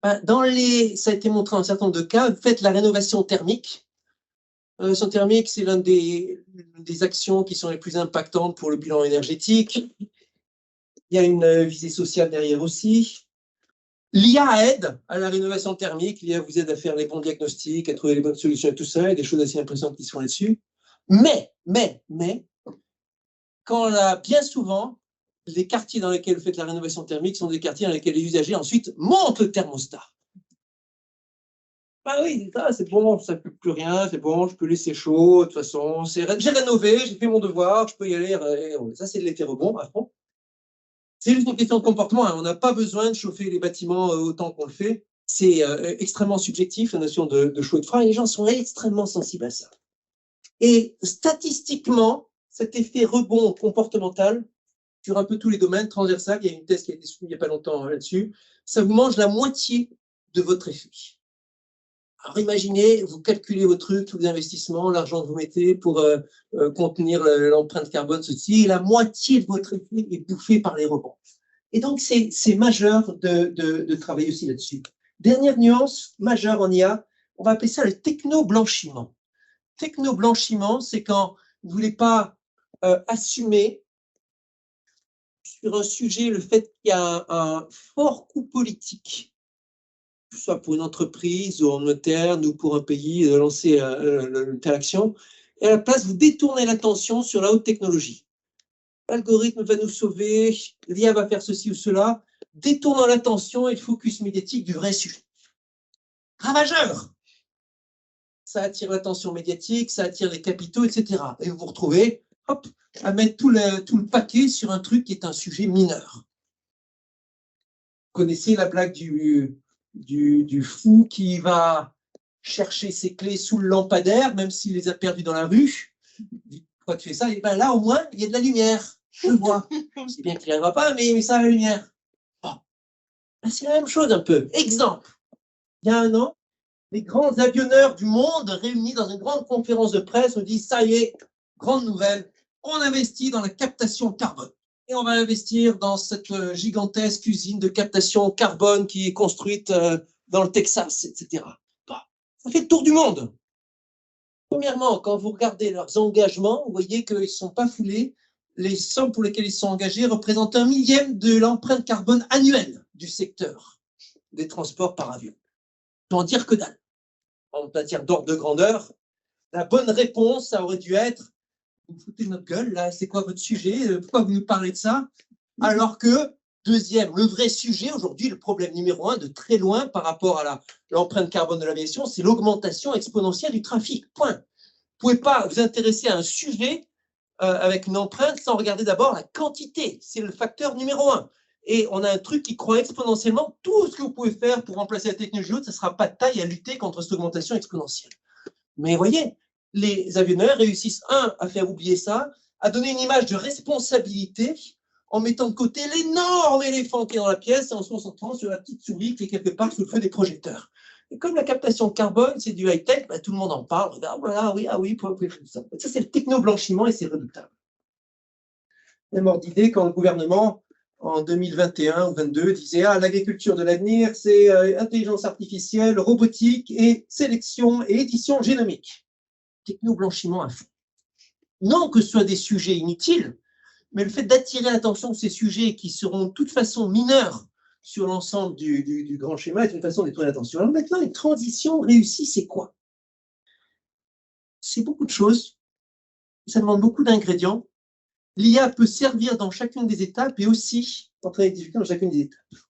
Ça a été montré dans un certain nombre de cas, faites la rénovation thermique. La rénovation thermique, c'est l'une des actions qui sont les plus impactantes pour le bilan énergétique. Il y a une visée sociale derrière aussi. L'IA aide à la rénovation thermique, l'IA vous aide à faire les bons diagnostics, à trouver les bonnes solutions et tout ça, il y a des choses assez impressionnantes qui sont là-dessus. Mais, bien souvent, les quartiers dans lesquels vous faites la rénovation thermique sont des quartiers dans lesquels les usagers ensuite montent le thermostat. Ah oui, c'est bon, ça ne pue plus rien, c'est bon, je peux laisser chaud, de toute façon, j'ai rénové, j'ai fait mon devoir, je peux y aller. Ça, c'est de l'effet rebond à fond. C'est juste une question de comportement, hein. On n'a pas besoin de chauffer les bâtiments autant qu'on le fait. C'est extrêmement subjectif, la notion de chaud et de froid, et les gens sont extrêmement sensibles à ça. Et statistiquement, cet effet rebond comportemental, sur un peu tous les domaines transversal, il y a une thèse qui a été soutenue il n'y a pas longtemps là-dessus, ça vous mange la moitié de votre effet. Alors imaginez, vous calculez vos trucs, tous les investissements, l'argent que vous mettez pour contenir l'empreinte carbone, ceci, et la moitié de votre effet est bouffé par les rebonds. Et donc c'est majeur de travailler aussi là-dessus. Dernière nuance majeure en IA, on va appeler ça le techno-blanchiment. Techno-blanchiment, c'est quand vous ne voulez pas assumer sur un sujet le fait qu'il y a un fort coût politique, que ce soit pour une entreprise ou en interne ou pour un pays, de lancer telle action, et à la place, vous détournez l'attention sur la haute technologie. L'algorithme va nous sauver, l'IA va faire ceci ou cela, détournant l'attention et le focus médiatique du vrai sujet. Ravageur! Ça attire l'attention médiatique, ça attire les capitaux, etc. Et vous vous retrouvez, hop, à mettre tout le paquet sur un truc qui est un sujet mineur. Vous connaissez la blague du fou qui va chercher ses clés sous le lampadaire, même s'il les a perdues dans la rue. Pourquoi tu fais ça? Et ben là, au moins, il y a de la lumière. Je le vois. C'est bien qu'il n'y arrivera pas, mais ça a la lumière. Bon. C'est la même chose un peu. Exemple. Il y a un an, les grands avionneurs du monde réunis dans une grande conférence de presse nous disent, ça y est, grande nouvelle, on investit dans la captation carbone. Et on va investir dans cette gigantesque usine de captation carbone qui est construite dans le Texas, etc. Bon, ça fait le tour du monde. Premièrement, quand vous regardez leurs engagements, vous voyez qu'ils ne sont pas foulés. Les sommes pour lesquelles ils sont engagés représentent 1/1000 de l'empreinte carbone annuelle du secteur des transports par avion. Sans dire que dalle. En matière d'ordre de grandeur, la bonne réponse, ça aurait dû être « Vous foutez de notre gueule, là, c'est quoi votre sujet? Pourquoi vous nous parlez de ça ?» Alors que, deuxième, le vrai sujet, aujourd'hui, le problème numéro 1, de très loin par rapport à l'empreinte carbone de l'aviation, c'est l'augmentation exponentielle du trafic. Point. Vous ne pouvez pas vous intéresser à un sujet avec une empreinte sans regarder d'abord la quantité. C'est le facteur numéro 1. Et on a un truc qui croît exponentiellement. Tout ce que vous pouvez faire pour remplacer la technologie haute, ça ne sera pas de taille à lutter contre cette augmentation exponentielle. Mais vous voyez, les avionneurs réussissent, à faire oublier ça, à donner une image de responsabilité en mettant de côté l'énorme éléphant qui est dans la pièce et en se concentrant sur la petite souris qui est quelque part sous le feu des projecteurs. Et comme la captation carbone, c'est du high-tech, tout le monde en parle. Regarde, voilà, oui, pour ça. Ça, c'est le techno-blanchiment et c'est redoutable. Même ordre d'idée quand le gouvernement, en 2021 ou 2022, disait « l'agriculture de l'avenir, c'est intelligence artificielle, robotique et sélection et édition génomique. » Techno-blanchiment à fond. Non que ce soit des sujets inutiles, mais le fait d'attirer l'attention de ces sujets qui seront de toute façon mineurs sur l'ensemble du grand schéma est une façon de détourner l'attention. Alors maintenant, les transitions réussies, c'est quoi? C'est beaucoup de choses, ça demande beaucoup d'ingrédients. L'IA peut servir dans chacune des étapes et aussi entrer des difficultés dans chacune des étapes.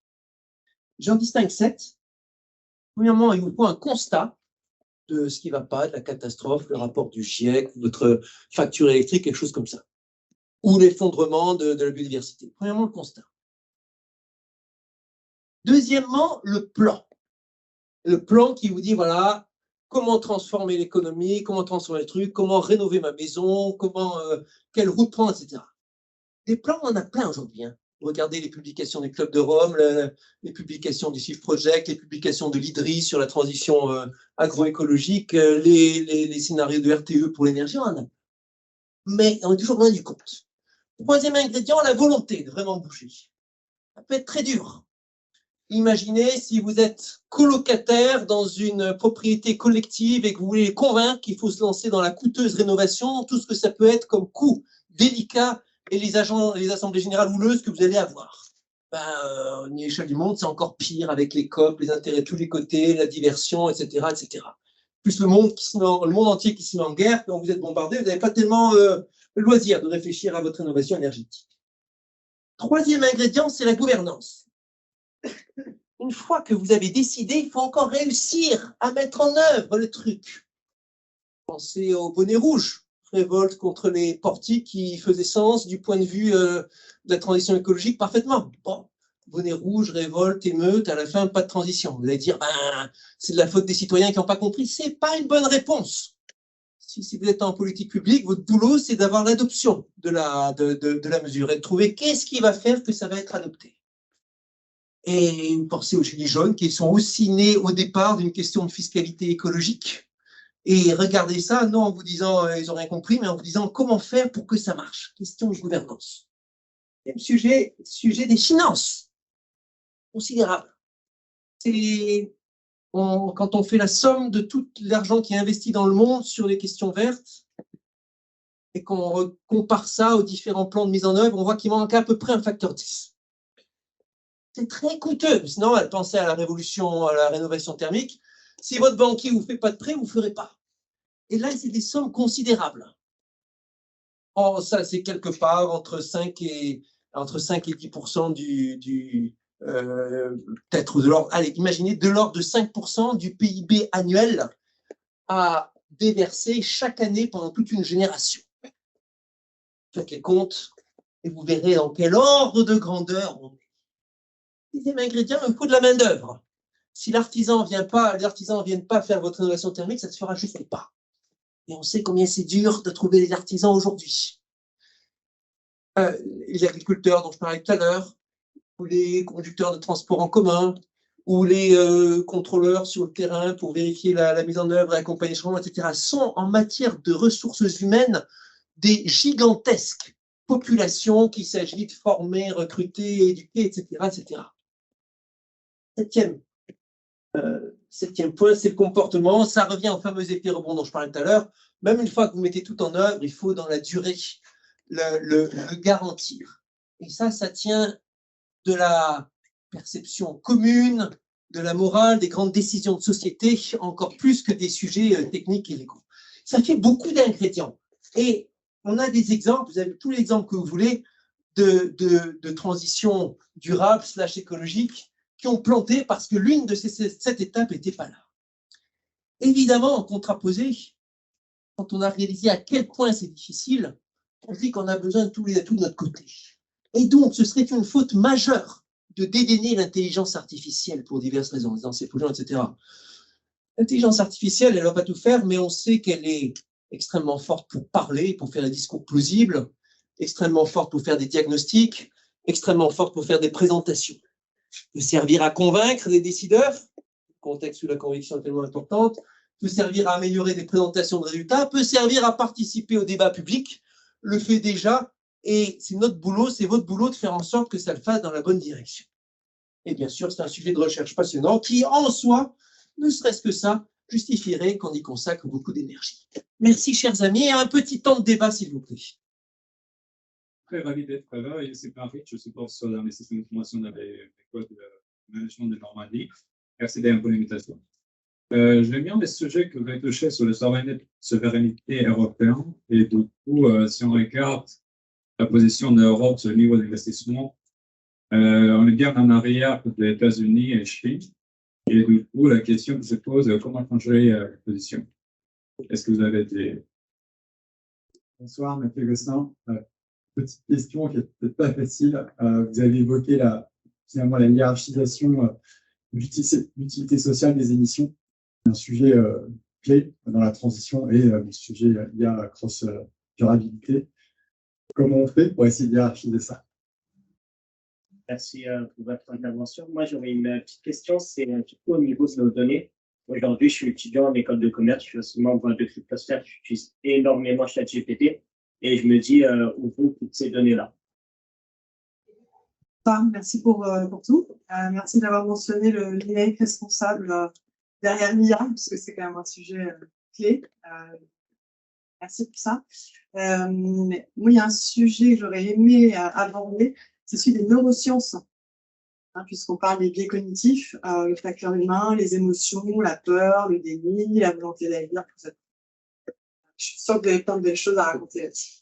J'en distingue 7. Premièrement, il vous faut un constat de ce qui ne va pas, de la catastrophe, le rapport du GIEC, votre facture électrique, quelque chose comme ça. Ou l'effondrement de la biodiversité. Premièrement, le constat. Deuxièmement, le plan. Le plan qui vous dit, voilà, comment transformer l'économie, comment transformer le truc, comment rénover ma maison, quelle route prendre, etc. Des plans, on en a plein aujourd'hui. Hein. Regardez les publications du Club de Rome, les publications du Shift Project, les publications de l'IDRI sur la transition agroécologique, les scénarios de RTE pour l'énergie, on en a. Mais on est toujours loin du compte. Troisième ingrédient, la volonté de vraiment bouger. Ça peut être très dur. Imaginez si vous êtes colocataire dans une propriété collective et que vous voulez les convaincre qu'il faut se lancer dans la coûteuse rénovation, tout ce que ça peut être comme coût délicat et les assemblées générales houleuses que vous allez avoir. À l'échelle du monde, c'est encore pire avec les COP, les intérêts de tous les côtés, la diversion, etc., etc. Plus le monde entier qui se met en guerre, quand vous êtes bombardé, vous n'avez pas tellement le loisir de réfléchir à votre rénovation énergétique. Troisième ingrédient, c'est la gouvernance. Une fois que vous avez décidé, il faut encore réussir à mettre en œuvre le truc. Pensez au bonnet rouge, révolte contre les portiques qui faisaient sens du point de vue de la transition écologique parfaitement. Bon, bonnet rouge, révolte, émeute, à la fin, pas de transition. Vous allez dire, c'est de la faute des citoyens qui n'ont pas compris. Ce n'est pas une bonne réponse. Si vous êtes en politique publique, votre boulot, c'est d'avoir l'adoption de la mesure et de trouver qu'est-ce qui va faire que ça va être adopté. Et une pensée aux Gilets jaunes qui sont aussi nés au départ d'une question de fiscalité écologique. Et regardez ça, non en vous disant ils n'ont rien compris, mais en vous disant comment faire pour que ça marche. Question de gouvernance. Même sujet des finances. Considérable. C'est quand on fait la somme de tout l'argent qui est investi dans le monde sur les questions vertes et qu'on compare ça aux différents plans de mise en œuvre, on voit qu'il manque à peu près un facteur 10. C'est très coûteux. Sinon, pensez à la révolution, à la rénovation thermique. Si votre banquier ne vous fait pas de prêt, vous ne ferez pas. Et là, c'est des sommes considérables. Oh, ça, c'est quelque part entre 5 et 10% peut-être de l'ordre, allez, imaginez, de l'ordre de 5% du PIB annuel à déverser chaque année pendant toute une génération. Faites les comptes et vous verrez dans quel ordre de grandeur on est. Deuxième ingrédient, il faut de la main-d'œuvre. Si l'artisan vient pas, les artisans ne viennent pas faire votre rénovation thermique, ça ne se fera juste pas. Et on sait combien c'est dur de trouver des artisans aujourd'hui. Les agriculteurs dont je parlais tout à l'heure, ou les conducteurs de transport en commun, ou les contrôleurs sur le terrain pour vérifier la mise en œuvre et accompagner les changements, etc., sont en matière de ressources humaines des gigantesques populations qu'il s'agit de former, recruter, éduquer, etc., etc. Septième point, c'est le comportement. Ça revient au fameux effet rebond dont je parlais tout à l'heure. Même une fois que vous mettez tout en œuvre, il faut dans la durée le garantir. Et ça tient de la perception commune, de la morale, des grandes décisions de société, encore plus que des sujets techniques et légaux. Ça fait beaucoup d'ingrédients. Et on a des exemples, vous avez tous les exemples que vous voulez, de transition durable / écologique qui ont planté parce que l'une de cette étape n'était pas là. Évidemment, en contraposé, quand on a réalisé à quel point c'est difficile, on dit qu'on a besoin de tous les atouts de notre côté. Et donc, ce serait une faute majeure de dédaigner l'intelligence artificielle pour diverses raisons, dans ces projets, etc. L'intelligence artificielle, elle ne va pas tout faire, mais on sait qu'elle est extrêmement forte pour parler, pour faire des discours plausibles, extrêmement forte pour faire des diagnostics, extrêmement forte pour faire des présentations. Peut servir à convaincre des décideurs, le contexte où la conviction est tellement importante, peut servir à améliorer des présentations de résultats, peut servir à participer au débat public, le fait déjà, et c'est notre boulot, c'est votre boulot de faire en sorte que ça le fasse dans la bonne direction. Et bien sûr, c'est un sujet de recherche passionnant qui, en soi, ne serait-ce que ça, justifierait qu'on y consacre beaucoup d'énergie. Merci, chers amis, et un petit temps de débat, s'il vous plaît. Très ravi d'être là, et c'est Paris, je suis professeur d'investissement de formation dans l'école de management de Normandie. Merci d'un peu l'invitation. J'aime bien les sujets que vous avez touchés sur la souveraineté européenne, et du coup, si on regarde la position de l'Europe sur le niveau d'investissement, on est bien en arrière des États-Unis et Chine. Et du coup, la question qui se pose, comment changer la position? Est-ce que vous avez des... Bonsoir, Mathieu Gosselin. Petite question qui n'est peut-être pas facile. Vous avez évoqué finalement la hiérarchisation de l'utilité sociale des émissions, un sujet clé dans la transition et le sujet lié à la cross-durabilité. Comment on fait pour essayer de hiérarchiser ça? Merci pour votre intervention. Moi, j'aurais une petite question, c'est du coup au niveau de nos données. Aujourd'hui, je suis étudiant en école de commerce, je suis aussi membre de Cryptosphère, j'utilise énormément ChatGPT et je me dis où vont toutes ces données-là. Merci pour tout. Merci d'avoir mentionné le numérique responsable derrière l'IA, parce que c'est quand même un sujet clé. Merci pour ça. Moi, il y a un sujet que j'aurais aimé aborder, c'est celui des neurosciences, puisqu'on parle des biais cognitifs, le facteur humain, les émotions, la peur, le déni, la volonté d'agir, tout ça. Je suis sûre que vous avez plein de belles choses à raconter là-dessus.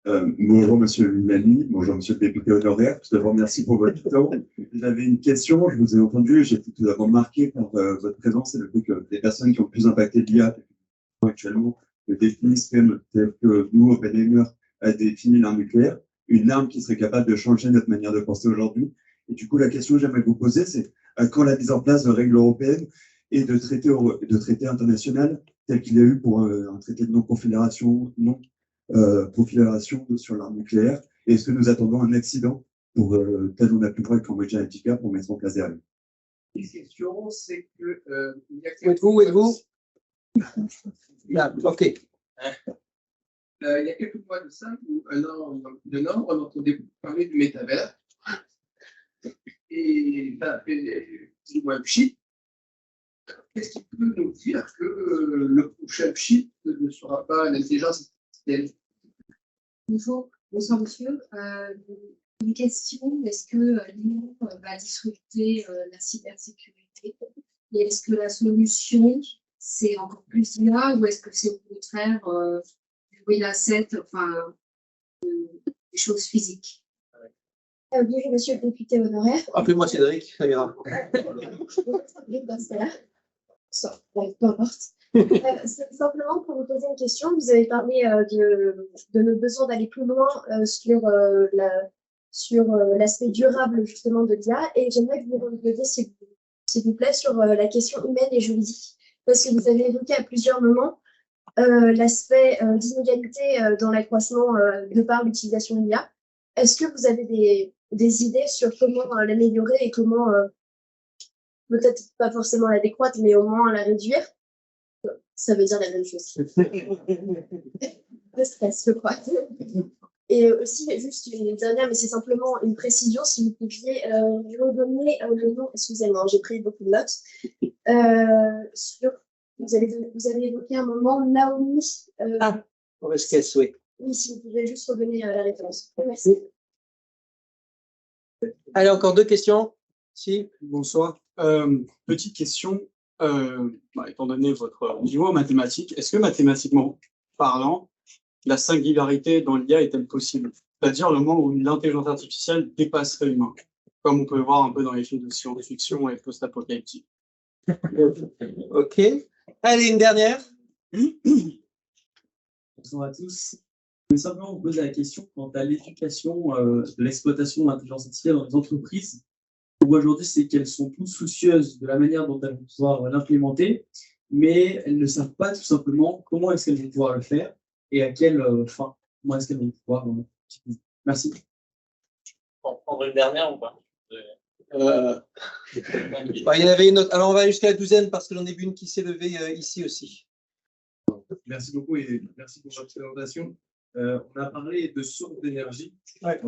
Bonjour Monsieur Mimani, bonjour Monsieur le député honoraire. Tout d'abord, merci pour votre temps. J'avais une question, je vous ai entendu, j'ai été tout d'abord marqué par votre présence et le fait que les personnes qui ont le plus impacté l'IA actuellement le définissent même tel que nous, Oppenheimer, a défini l'arme nucléaire, une arme qui serait capable de changer notre manière de penser aujourd'hui. Et du coup, la question que j'aimerais vous poser, c'est quand la mise en place de règles européennes et de traités internationaux tels qu'il y a eu pour un traité de non-prolifération sur l'arme nucléaire, et est-ce que nous attendons un accident pour tel on a pu voir avec Cambodge Analytica pour mettre en place des règles? La question, c'est que Où êtes-vous Là, ok. il y a quelques mois de ça, ou un an, on entendait parler du métavers. Et ça a fait plus ou moins pchit. qu'est-ce qui peut nous dire que le prochain chip ne sera pas l'intelligence artificielle? Bonjour, bonsoir monsieur. Une question, est-ce que l'IA va disrupter la cybersécurité? Et est-ce que la solution, c'est encore plus d'IA ou est-ce que c'est au contraire du real asset, enfin, des choses physiques? Bonjour, monsieur le député honoraire. Appelez-moi Cédric, ça ira. Peu importe. C'est simplement pour vous poser une question. Vous avez parlé de notre besoin d'aller plus loin sur l'aspect durable justement de l'IA et j'aimerais que vous reveniez s'il vous plaît sur la question humaine et juridique parce que vous avez évoqué à plusieurs moments l'aspect d'inégalité dans l'accroissement de par l'utilisation de l'IA. Est-ce que vous avez des idées sur comment l'améliorer et comment peut-être pas forcément la décroître mais au moins la réduire? Ça veut dire la même chose. Le stress, je crois. Et aussi, juste une dernière, mais c'est simplement une précision, si vous pouviez redonner le nom, excusez-moi, j'ai pris beaucoup de notes, vous avez évoqué un moment Naomi. Mauvaise caisse, oui. Oui, si vous pouvez juste redonner la référence. Merci. Allez, encore deux questions. Si. Bonsoir. Petite question. Étant donné votre niveau en mathématiques, est-ce que mathématiquement parlant, la singularité dans l'IA est-elle possible? C'est-à-dire le moment où l'intelligence artificielle dépasserait l'humain, comme on peut voir un peu dans les films de science-fiction et post-apocalyptique. Ok. Allez, une dernière. Bonjour à tous. Je voulais simplement vous poser la question quant à l'éducation de l'exploitation de l'intelligence artificielle dans les entreprises. On voit aujourd'hui, c'est qu'elles sont toutes soucieuses de la manière dont elles vont pouvoir l'implémenter, mais elles ne savent pas tout simplement comment est-ce qu'elles vont pouvoir le faire et à quelle fin. Comment est-ce qu'elles vont pouvoir. Merci. On prendre une dernière ou pas? Il y en avait une autre. Alors, on va jusqu'à la douzaine parce que j'en ai vu une qui s'est levée ici aussi. Merci beaucoup et merci pour votre présentation. On a parlé de sources d'énergie. Ouais.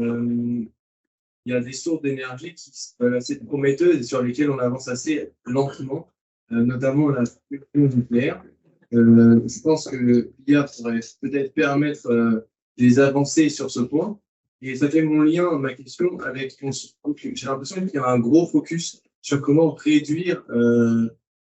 Il y a des sources d'énergie qui sont assez prometteuses et sur lesquelles on avance assez lentement, notamment la fusion nucléaire. Je pense que l'IA pourrait peut-être permettre des avancées sur ce point. Et ça fait mon lien, ma question, avec j'ai l'impression qu'il y a un gros focus sur comment réduire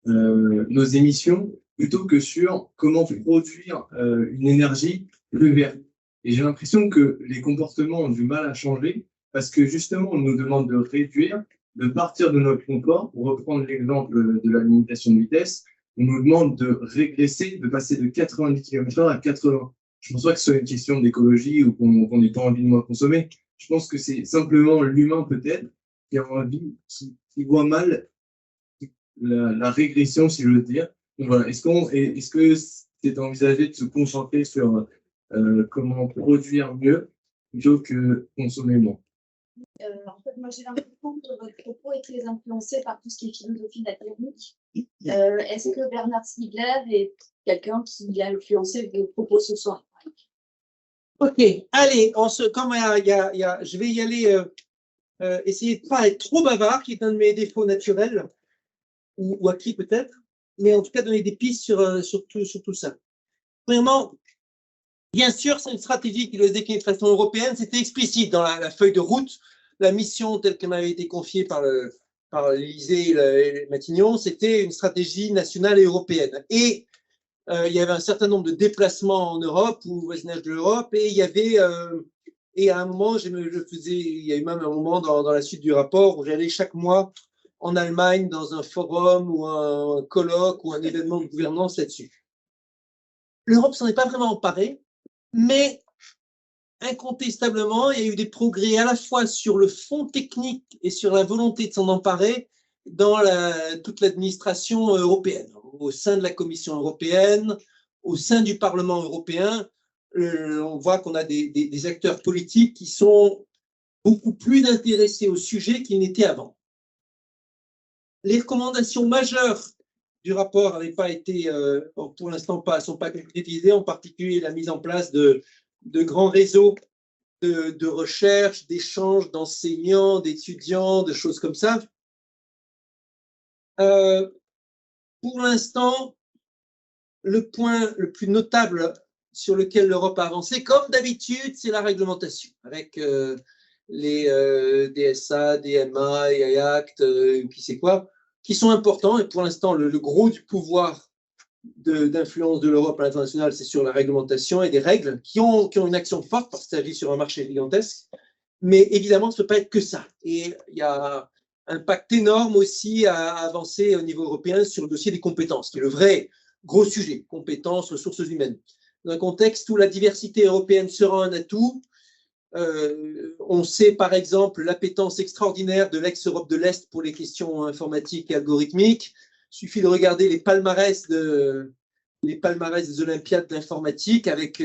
nos émissions plutôt que sur comment produire une énergie plus verte. Et j'ai l'impression que les comportements ont du mal à changer parce que justement, on nous demande de réduire, de partir de notre confort. Pour reprendre l'exemple de la limitation de vitesse, on nous demande de régresser, de passer de 90 km/h à 80. Je ne pense pas que ce soit une question d'écologie ou qu'on n'ait pas envie de moins consommer. Je pense que c'est simplement l'humain peut-être qui a envie, qui voit mal la régression, si je veux dire. Donc voilà. Est-ce que c'est envisagé de se concentrer sur comment produire mieux plutôt que consommer moins? En fait, moi, j'ai l'impression que votre propos est très influencé par tout ce qui est philosophie de la technique. Est-ce que Bernard Stiegler est quelqu'un qui a influencé vos propos ce soir? Ok, allez, je vais y aller, essayer de ne pas être trop bavard, qui est un de mes défauts naturels, ou acquis peut-être, mais en tout cas donner des pistes sur tout ça. Premièrement, bien sûr, c'est une stratégie qui doit se décliner de façon européenne. C'était explicite dans la feuille de route. La mission telle qu'elle m'avait été confiée par l'Élysée et Matignon, c'était une stratégie nationale et européenne. Et il y avait un certain nombre de déplacements en Europe ou au voisinage de l'Europe. Et il y avait, et à un moment, il y a eu même un moment dans la suite du rapport où j'allais chaque mois en Allemagne dans un forum ou un colloque ou un événement de gouvernance là-dessus. L'Europe s'en est pas vraiment emparée. Mais incontestablement, il y a eu des progrès à la fois sur le fond technique et sur la volonté de s'en emparer dans toute l'administration européenne, au sein de la Commission européenne, au sein du Parlement européen. On voit qu'on a des acteurs politiques qui sont beaucoup plus intéressés au sujet qu'ils n'étaient avant. Les recommandations majeures du rapport n'avaient pas été, pour l'instant, sont pas concrétisées, en particulier la mise en place de grands réseaux de recherche, d'échanges d'enseignants, d'étudiants, de choses comme ça. pour l'instant, le point le plus notable sur lequel l'Europe a avancé, comme d'habitude, c'est la réglementation, avec les DSA, DMA, AI Act, qui c'est quoi, qui sont importants. Et pour l'instant, le gros du pouvoir d'influence de l'Europe à l'international, c'est sur la réglementation et des règles qui ont une action forte parce que ça vit sur un marché gigantesque. Mais évidemment, ce ne peut pas être que ça. Et il y a un impact énorme aussi à avancer au niveau européen sur le dossier des compétences, qui est le vrai gros sujet, compétences, ressources humaines. Dans un contexte où la diversité européenne sera un atout, on sait par exemple l'appétence extraordinaire de l'ex-Europe de l'Est pour les questions informatiques et algorithmiques. Il suffit de regarder les palmarès des Olympiades d'informatique avec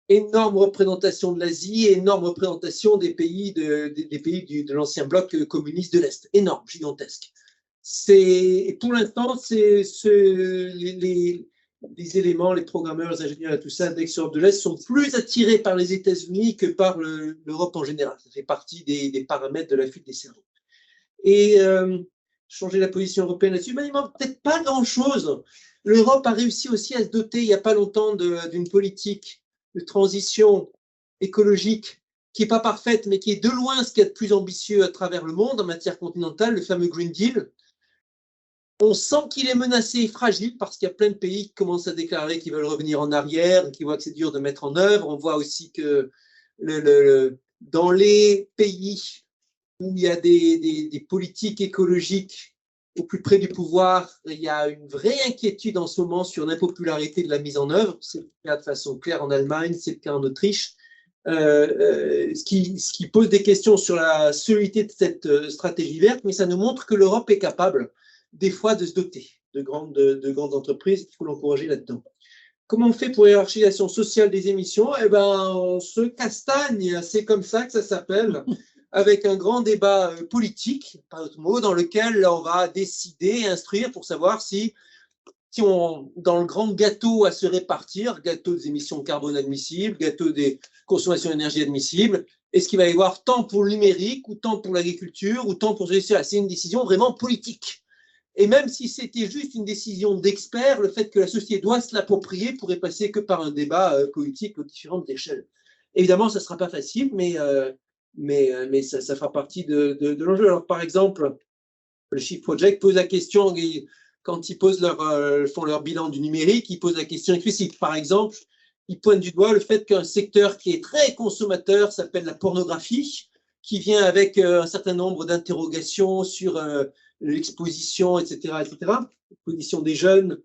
énorme représentation de l'Asie et énorme représentation des pays de l'ancien bloc communiste de l'Est. Énorme, gigantesque. Pour l'instant, les éléments, les programmeurs, les ingénieurs et tout ça d'ex-Europe de l'Est sont plus attirés par les États-Unis que par l'Europe en général. Ça fait partie des paramètres de la fuite des cerveaux. Et changer la position européenne là-dessus, il ne manque peut-être pas grand-chose. L'Europe a réussi aussi à se doter il n'y a pas longtemps d'une politique de transition écologique qui n'est pas parfaite, mais qui est de loin ce qu'il y a de plus ambitieux à travers le monde en matière continentale, le fameux Green Deal. On sent qu'il est menacé et fragile parce qu'il y a plein de pays qui commencent à déclarer qu'ils veulent revenir en arrière, qui voient que c'est dur de mettre en œuvre. On voit aussi que dans les pays où il y a des politiques écologiques au plus près du pouvoir, il y a une vraie inquiétude en ce moment sur l'impopularité de la mise en œuvre. C'est le cas de façon claire en Allemagne, c'est le cas en Autriche. Ce qui pose des questions sur la solidité de cette stratégie verte, mais ça nous montre que l'Europe est capable des fois de se doter de grandes entreprises. Il faut l'encourager là-dedans. Comment on fait pour hiérarchisation sociale des émissions? Eh ben, on se castagne, c'est comme ça que ça s'appelle, avec un grand débat politique, par autre mot, dans lequel on va décider, instruire pour savoir si dans le grand gâteau à se répartir, gâteau des émissions de carbone admissibles, gâteau des consommations d'énergie admissibles, est-ce qu'il va y avoir tant pour le numérique, ou tant pour l'agriculture, ou tant pour cela? C'est une décision vraiment politique. Et même si c'était juste une décision d'experts, le fait que la société doit se l'approprier pourrait passer que par un débat politique aux différentes échelles. Évidemment, ça ne sera pas facile, mais ça fera partie de l'enjeu. Alors, par exemple, le Shift Project pose la question, quand ils font leur bilan du numérique, ils posent la question explicite. Par exemple, ils pointent du doigt le fait qu'un secteur qui est très consommateur s'appelle la pornographie, qui vient avec un certain nombre d'interrogations sur l'exposition, etc., l'exposition des jeunes,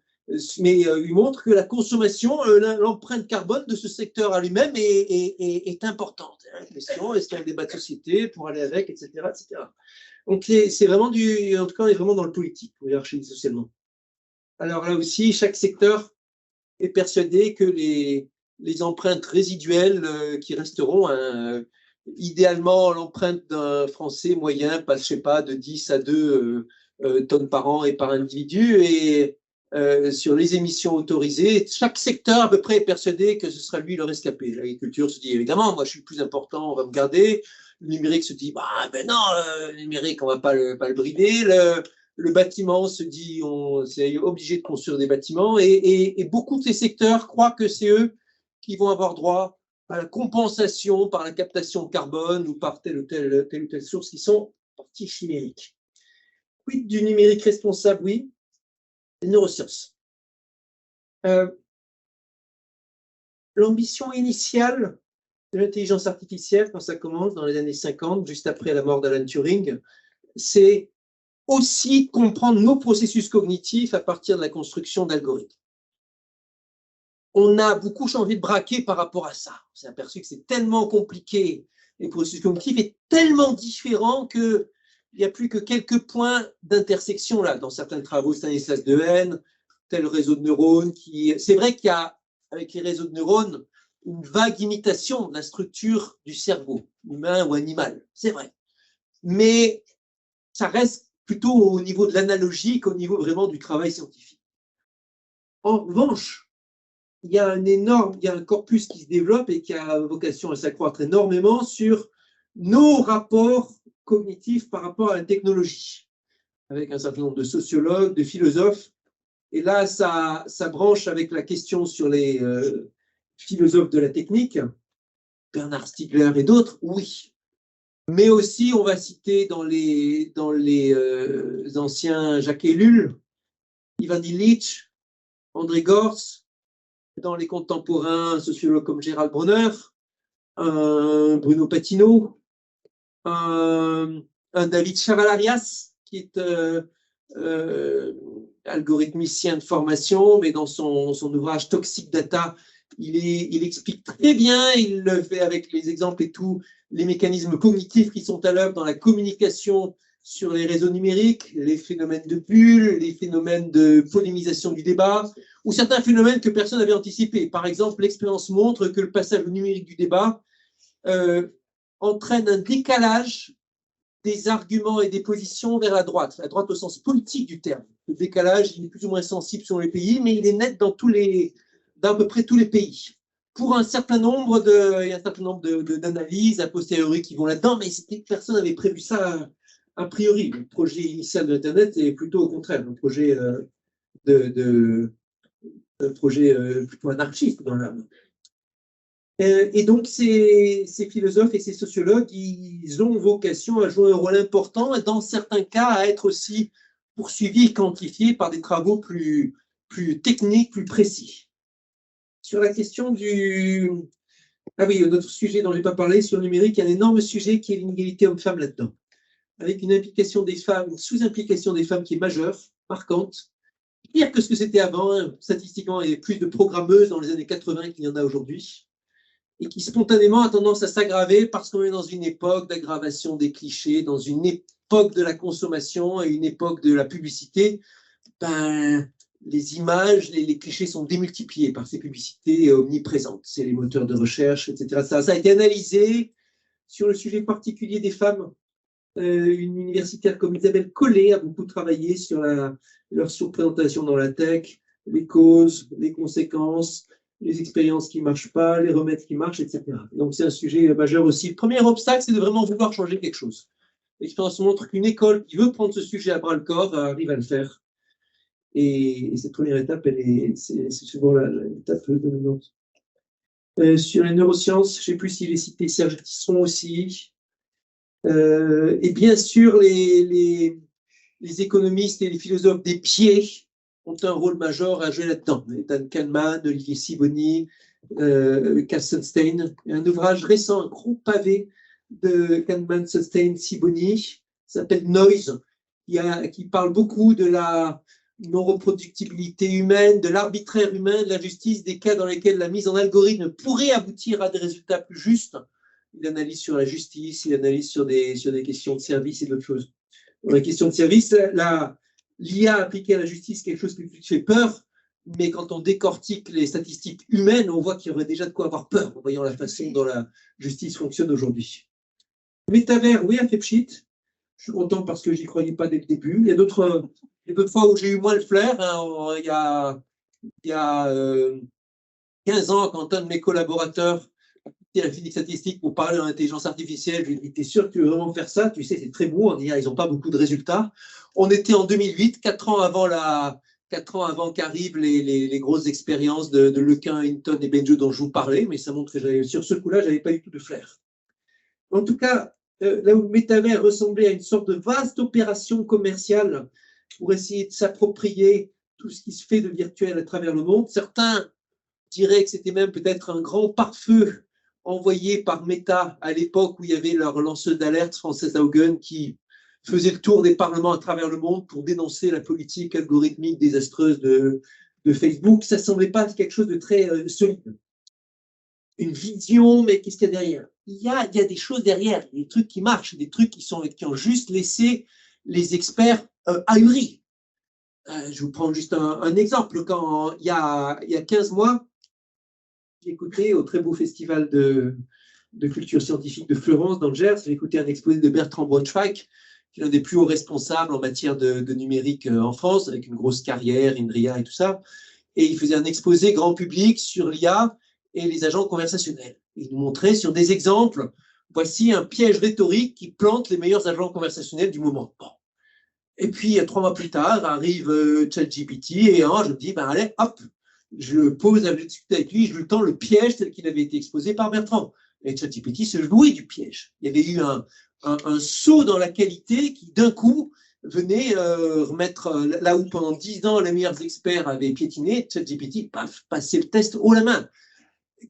mais il montre que la consommation, l'empreinte carbone de ce secteur à lui-même est importante. La question, est-ce qu'il y a un débat de société pour aller avec, etc., etc. Donc, c'est vraiment en tout cas, on est vraiment dans le politique, pour hiérarchiser socialement. Alors là aussi, chaque secteur est persuadé que les empreintes résiduelles qui resteront, idéalement, l'empreinte d'un Français moyen passe, je sais pas, de 10 à 2 tonnes par an et par individu, et sur les émissions autorisées, chaque secteur à peu près est persuadé que ce sera lui le rescapé. L'agriculture se dit, évidemment, moi je suis le plus important, on va me garder. Le numérique se dit, ben non, le numérique, on ne va pas le brider. Le bâtiment se dit, c'est obligé de construire des bâtiments. Et beaucoup de ces secteurs croient que c'est eux qui vont avoir droit à la compensation par la captation de carbone ou par telle ou telle source qui sont parties chimériques. Quid du numérique responsable? Oui. Les neurosciences. L'ambition initiale de l'intelligence artificielle, quand ça commence dans les années 50, juste après la mort d'Alan Turing, c'est aussi comprendre nos processus cognitifs à partir de la construction d'algorithmes. On a beaucoup changé de braquet par rapport à ça. On s'est aperçu que c'est tellement compliqué, les processus cognitifs est tellement différent qu'il n'y a plus que quelques points d'intersection là. Dans certains travaux, Stanislas Dehaene, tel réseau de neurones c'est vrai qu'il y a, avec les réseaux de neurones, une vague imitation de la structure du cerveau, humain ou animal, c'est vrai. Mais ça reste plutôt au niveau de l'analogie qu'au niveau vraiment du travail scientifique. En revanche, il y a un corpus qui se développe et qui a vocation à s'accroître énormément sur nos rapports cognitifs par rapport à la technologie. avec un certain nombre de sociologues, de philosophes. Et là, ça branche avec la question sur les philosophes de la technique, Bernard Stiegler et d'autres, oui. Mais aussi, on va citer dans les anciens Jacques Ellul, Ivan Illich, André Gorz, dans les contemporains sociologues comme Gérald Bronner, Bruno Patino, un David Chavalarias, qui est algorithmicien de formation, mais dans son ouvrage Toxic Data, il explique très bien, il le fait avec les exemples et tout, les mécanismes cognitifs qui sont à l'œuvre dans la communication sur les réseaux numériques, les phénomènes de bulle, les phénomènes de polémisation du débat, ou certains phénomènes que personne n'avait anticipés. Par exemple, l'expérience montre que le passage au numérique du débat entraîne un décalage des arguments et des positions vers la droite au sens politique du terme. Le décalage, il est plus ou moins sensible selon les pays, mais il est net dans à peu près tous les pays. Pour un certain nombre d'analyses a posteriori qui vont là-dedans, mais personne n'avait prévu ça a priori. Le projet initial de l'Internet est plutôt au contraire, un projet, plutôt anarchiste dans l'âme. Et donc, ces philosophes et ces sociologues, ils ont vocation à jouer un rôle important et dans certains cas à être aussi poursuivis et quantifiés par des travaux plus techniques, plus précis. Sur la question du... Ah oui, notre sujet dont je n'ai pas parlé, sur le numérique, il y a un énorme sujet qui est l'inégalité homme-femme là-dedans, avec une implication des femmes, une sous-implication des femmes qui est majeure, marquante, pire que ce que c'était avant. Hein. Statistiquement, il y avait plus de programmeuses dans les années 80 qu'il y en a aujourd'hui, et qui spontanément a tendance à s'aggraver parce qu'on est dans une époque d'aggravation des clichés, dans une époque de la consommation et une époque de la publicité. Les images, les clichés sont démultipliés par ces publicités omniprésentes. C'est les moteurs de recherche, etc. Ça a été analysé sur le sujet particulier des femmes. Une universitaire comme Isabelle Collet a beaucoup travaillé sur leur surprésentation dans la tech, les causes, les conséquences, les expériences qui ne marchent pas, les remèdes qui marchent, etc. Donc c'est un sujet majeur aussi. Le premier obstacle, c'est de vraiment vouloir changer quelque chose. L'expérience montre qu'une école qui veut prendre ce sujet à bras-le-corps arrive à le faire. Et cette première étape, c'est souvent l'étape dominante. Sur les neurosciences, je ne sais plus s'il est cité Serge Tisseron aussi. Et bien sûr, les économistes et les philosophes des pieds ont un rôle majeur à jouer là-dedans. Dan Kahneman, Olivier Sibony, Kassenstein. Un ouvrage récent, un gros pavé de Kahneman, Sunstein, Sibony, s'appelle Noise, qui parle beaucoup de la non-reproductibilité humaine, de l'arbitraire humain, de la justice, des cas dans lesquels la mise en algorithme pourrait aboutir à des résultats plus justes. Il analyse sur la justice, il analyse sur des questions de service et d'autres choses. Dans la question de service, l'IA appliquée à la justice, quelque chose qui fait peur, mais quand on décortique les statistiques humaines, on voit qu'il y aurait déjà de quoi avoir peur en voyant la façon dont la justice fonctionne aujourd'hui. Métavers, oui, à Fepchit. Je suis content parce que je n'y croyais pas dès le début. Il y a d'autres fois où j'ai eu moins le flair. Hein. Il y a 15 ans, quand un de mes collaborateurs la physique statistique pour parler en intelligence artificielle, je lui ai dit, t'es sûr que tu veux vraiment faire ça? Tu sais, c'est très beau, on dit, ils n'ont pas beaucoup de résultats. On était en 2008, 4 ans avant qu'arrivent les grosses expériences de Lequin, Hinton et Benjo dont je vous parlais, mais ça montre que sur ce coup-là, je n'avais pas du tout de flair. En tout cas, là où le métavers ressemblait à une sorte de vaste opération commerciale pour essayer de s'approprier tout ce qui se fait de virtuel à travers le monde, certains diraient que c'était même peut-être un grand pare-feu envoyé par Meta à l'époque où il y avait leur lanceuse d'alerte, Frances Haugen, qui faisait le tour des parlements à travers le monde pour dénoncer la politique algorithmique désastreuse de Facebook. Ça ne semblait pas quelque chose de très solide. Une vision, mais qu'est-ce qu'il y a derrière? Il y a des choses derrière, des trucs qui marchent, des trucs qui ont juste laissé les experts ahuris. Je vous prends juste un exemple. Quand il y a 15 mois, j'ai écouté au très beau festival de culture scientifique de Florence, dans le Gers, j'ai écouté un exposé de Bertrand Braunschweig, qui est l'un des plus hauts responsables en matière de numérique en France, avec une grosse carrière, INRIA et tout ça. Et il faisait un exposé grand public sur l'IA et les agents conversationnels. Il nous montrait sur des exemples, voici un piège rhétorique qui plante les meilleurs agents conversationnels du moment. Bon. Et puis, 3 mois plus tard, arrive ChatGPT et je me dis, ben allez, hop, je pose, je discute avec lui, je lui tends le piège tel qu'il avait été exposé par Bertrand. Et ChatGPT se jouait du piège. Il y avait eu un saut dans la qualité qui, d'un coup, venait remettre là où pendant 10 ans les meilleurs experts avaient piétiné, ChatGPT, paf, passait le test haut la main.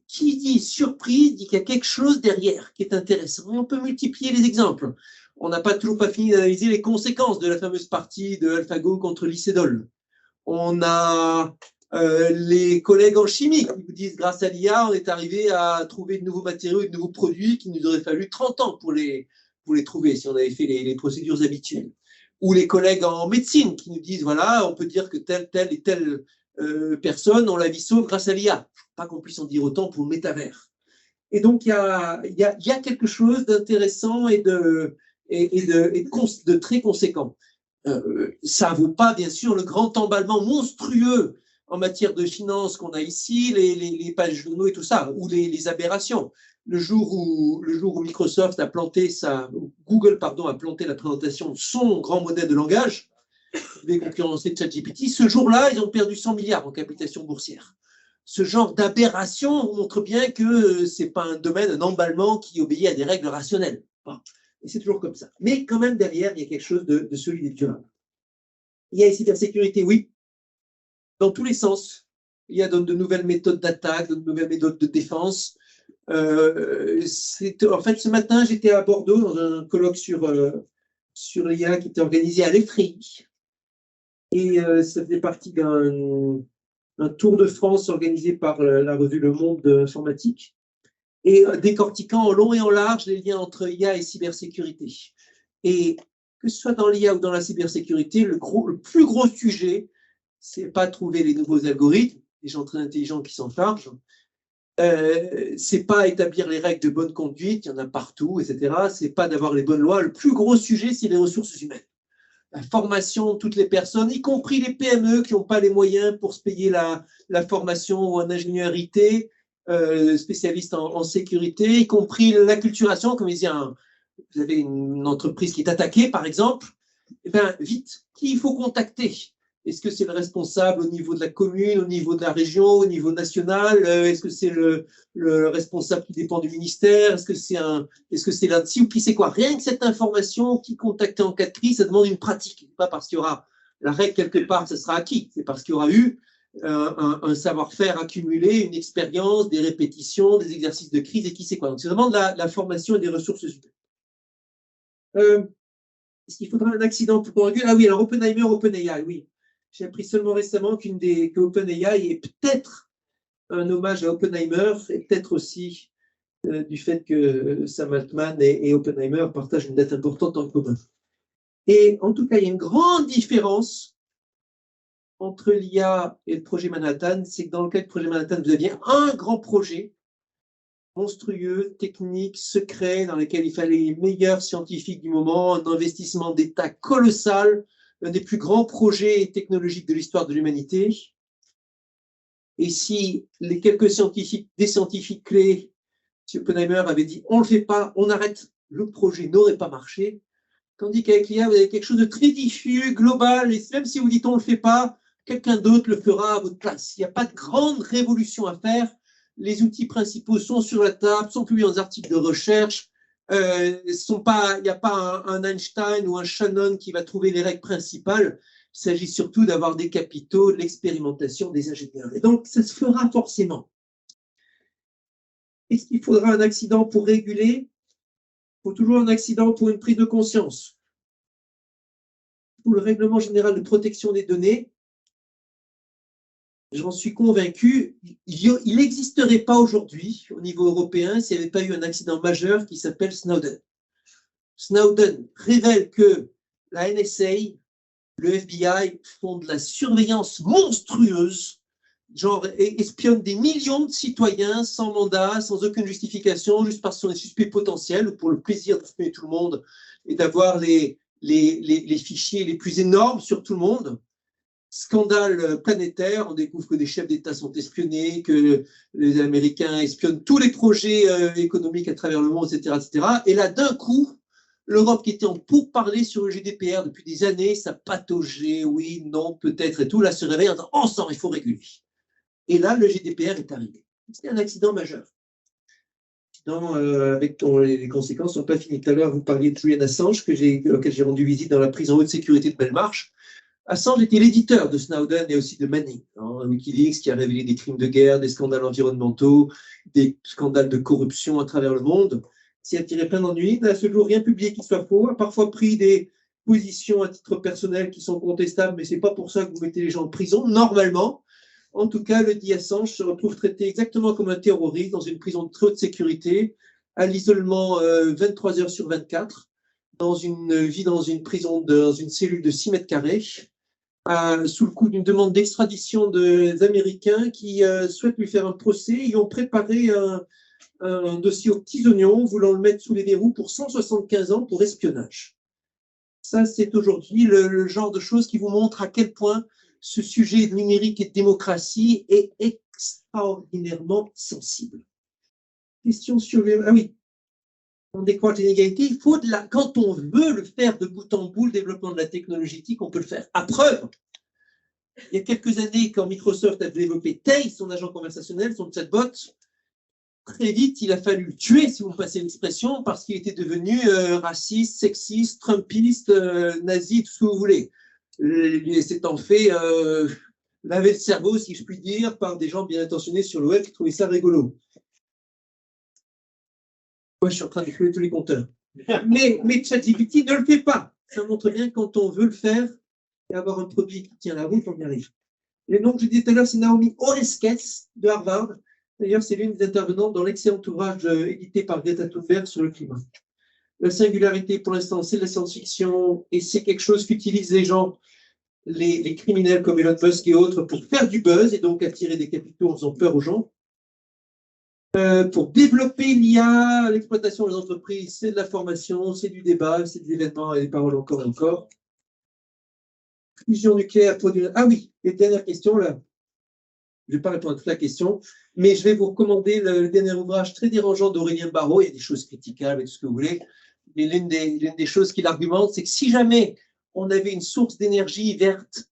Qui dit surprise dit qu'il y a quelque chose derrière qui est intéressant. Et on peut multiplier les exemples. On n'a toujours pas fini d'analyser les conséquences de la fameuse partie de AlphaGo contre Licédol. On a les collègues en chimie qui vous disent grâce à l'IA, on est arrivé à trouver de nouveaux matériaux et de nouveaux produits qu'il nous aurait fallu 30 ans pour les trouver si on avait fait les procédures habituelles. Ou les collègues en médecine qui nous disent, voilà, on peut dire que telle et telle personne ont la vie sauve grâce à l'IA. Pas qu'on puisse en dire autant pour le métavers. Et donc, il y a quelque chose d'intéressant et de très conséquent. Ça ne vaut pas, bien sûr, le grand emballement monstrueux en matière de finances qu'on a ici, les pages journaux et tout ça, ou les aberrations. Le jour où Microsoft a planté Google a planté la présentation de son grand modèle de langage, les concurrencés de ChatGPT, ce jour-là, ils ont perdu 100 milliards en capitalisation boursière. Ce genre d'aberration montre bien que ce n'est pas un domaine, un emballement qui obéit à des règles rationnelles. Et c'est toujours comme ça. Mais quand même, derrière, il y a quelque chose de solide et durable. Il y a la cybersécurité, oui, dans tous les sens. Il y a de nouvelles méthodes d'attaque, de nouvelles méthodes de défense. En fait, ce matin, j'étais à Bordeaux dans un colloque sur l'IA qui était organisé à l'EFRI. Et ça faisait partie d'un tour de France organisé par la revue Le Monde informatique, et décortiquant en long et en large les liens entre IA et cybersécurité. Et que ce soit dans l'IA ou dans la cybersécurité, le plus gros sujet, c'est pas trouver les nouveaux algorithmes, les gens très intelligents qui s'en chargent, c'est pas établir les règles de bonne conduite, il y en a partout, etc. C'est pas d'avoir les bonnes lois. Le plus gros sujet, c'est les ressources humaines. La formation de toutes les personnes, y compris les PME qui n'ont pas les moyens pour se payer la formation ou un ingénieur IT, spécialiste en sécurité, y compris l'acculturation, comme il dit, vous avez une entreprise qui est attaquée, par exemple, eh bien, vite, qui il faut contacter? Est-ce que c'est le responsable au niveau de la commune, au niveau de la région, au niveau national? Est-ce que c'est le responsable qui dépend du ministère? Est-ce que c'est l'ANSSI ou qui c'est quoi? Rien que cette information, qui contacter en cas de crise, ça demande une pratique. Pas parce qu'il y aura la règle quelque part, ça sera acquis. C'est parce qu'il y aura eu un savoir-faire accumulé, une expérience, des répétitions, des exercices de crise et qui c'est quoi. Donc c'est vraiment de la formation et des ressources humaines. Est-ce qu'il faudra un accident pour qu'on régule? Ah oui, alors OpenAI, oui. J'ai appris seulement récemment que OpenAI est peut-être un hommage à Oppenheimer et peut-être aussi du fait que Sam Altman et Oppenheimer partagent une date importante en commun. Et en tout cas, il y a une grande différence entre l'IA et le projet Manhattan, c'est que dans le cas du projet Manhattan, vous aviez un grand projet monstrueux, technique, secret, dans lequel il fallait les meilleurs scientifiques du moment, un investissement d'État colossal, l'un des plus grands projets technologiques de l'histoire de l'humanité. Et si les quelques scientifiques, des scientifiques clés, M. Oppenheimer avait dit on ne le fait pas, on arrête, le projet n'aurait pas marché. Tandis qu'avec l'IA, vous avez quelque chose de très diffus, global, et même si vous dites on ne le fait pas, quelqu'un d'autre le fera à votre place. Il n'y a pas de grande révolution à faire. Les outils principaux sont sur la table, sont publiés dans articles de recherche. Il n'y a pas un Einstein ou un Shannon qui va trouver les règles principales. Il s'agit surtout d'avoir des capitaux, de l'expérimentation des ingénieurs. Et donc, ça se fera forcément. Est-ce qu'il faudra un accident pour réguler? Il faut toujours un accident pour une prise de conscience. Pour le règlement général de protection des données, j'en suis convaincu, il n'existerait pas aujourd'hui au niveau européen s'il n'y avait pas eu un accident majeur qui s'appelle Snowden. Snowden révèle que la NSA, le FBI font de la surveillance monstrueuse, genre espionnent des millions de citoyens sans mandat, sans aucune justification, juste parce qu'ils sont des suspects potentiels ou pour le plaisir d'espionner tout le monde et d'avoir les fichiers les plus énormes sur tout le monde. Scandale planétaire, on découvre que des chefs d'État sont espionnés, que les Américains espionnent tous les projets économiques à travers le monde, etc., etc. Et là, d'un coup, L'Europe qui était en pourparlers sur le GDPR depuis des années, ça pataugeait, oui, non, peut-être et tout, là se réveille en disant ensemble, il faut réguler. Et là, le GDPR est arrivé. C'était un accident majeur. Avec les conséquences sont pas finies. Tout à l'heure, vous parliez de Julian Assange, auquel j'ai rendu visite dans la prison haute sécurité de Belmarsh. Assange était l'éditeur de Snowden et aussi de Manning, Wikileaks, qui a révélé des crimes de guerre, des scandales environnementaux, des scandales de corruption à travers le monde. S'y a tiré plein d'ennuis. À ce jour, rien publié qui soit faux, a parfois pris des positions à titre personnel qui sont contestables, mais c'est pas pour ça que vous mettez les gens en prison, normalement. En tout cas, le dit Assange se retrouve traité exactement comme un terroriste dans une prison de très haute sécurité, à l'isolement 23 heures sur 24, dans une prison, dans une cellule de 6 mètres carrés, sous le coup d'une demande d'extradition des Américains qui souhaitent lui faire un procès. Ils ont préparé un dossier aux petits oignons, voulant le mettre sous les verrous pour 175 ans pour espionnage. Ça, c'est aujourd'hui le genre de choses qui vous montre à quel point ce sujet numérique et de démocratie est extraordinairement sensible. Question sur le... Ah oui, on décroît l'inégalité. Il faut quand on veut le faire de bout en bout, le développement de la technologie TIC, on peut le faire. À preuve, il y a quelques années, quand Microsoft a développé Tay, son agent conversationnel, son chatbot, très vite, il a fallu le tuer, si vous me passez l'expression, parce qu'il était devenu raciste, sexiste, trumpiste, nazi, tout ce que vous voulez. Il s'étant fait laver le cerveau, si je puis dire, par des gens bien intentionnés sur le web qui trouvaient ça rigolo. Moi, je suis en train de créer tous les compteurs. Mais ChatGPT ne le fait pas. Ça montre bien que quand on veut le faire et avoir un produit qui tient la route, on y arrive. Le nom que je disais tout à l'heure, c'est Naomi Oreskes de Harvard. D'ailleurs, c'est l'une des intervenantes dans l'excellent ouvrage édité par Greta Thunberg sur le climat. La singularité, pour l'instant, c'est de la science-fiction et c'est quelque chose qu'utilisent les gens, les criminels comme Elon Musk et autres, pour faire du buzz et donc attirer des capitaux en faisant peur aux gens. Pour développer l'IA, l'exploitation des entreprises, c'est de la formation, c'est du débat, c'est des événements et des paroles encore et encore. Fusion nucléaire, ah oui, et dernière question là. Je ne vais pas répondre à toute la question, mais je vais vous recommander le dernier ouvrage très dérangeant d'Aurélien Barraud. Il y a des choses critiquables et tout ce que vous voulez. Mais l'une des choses qu'il argumente, c'est que si jamais on avait une source d'énergie verte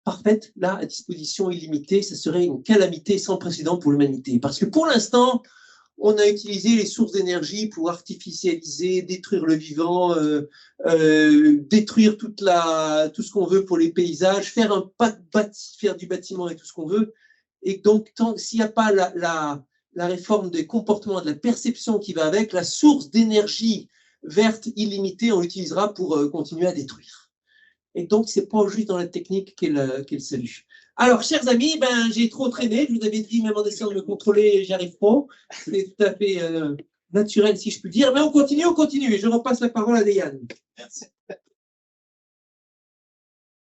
parfaite, là, à disposition illimitée, ça serait une calamité sans précédent pour l'humanité. Parce que pour l'instant, on a utilisé les sources d'énergie pour artificialiser, détruire le vivant, détruire tout ce qu'on veut pour les paysages, faire du bâtiment et tout ce qu'on veut. Et donc, s'il n'y a pas la réforme des comportements, de la perception qui va avec, la source d'énergie verte illimitée, on l'utilisera pour continuer à détruire. Et donc, ce n'est pas juste dans la technique qu'est le salut. Alors, chers amis, j'ai trop traîné. Je vous avais dit, même en essayant de me contrôler, j'y arrive pas. C'est tout à fait naturel, si je puis dire. Mais on continue. Et je repasse la parole à Déane. Merci.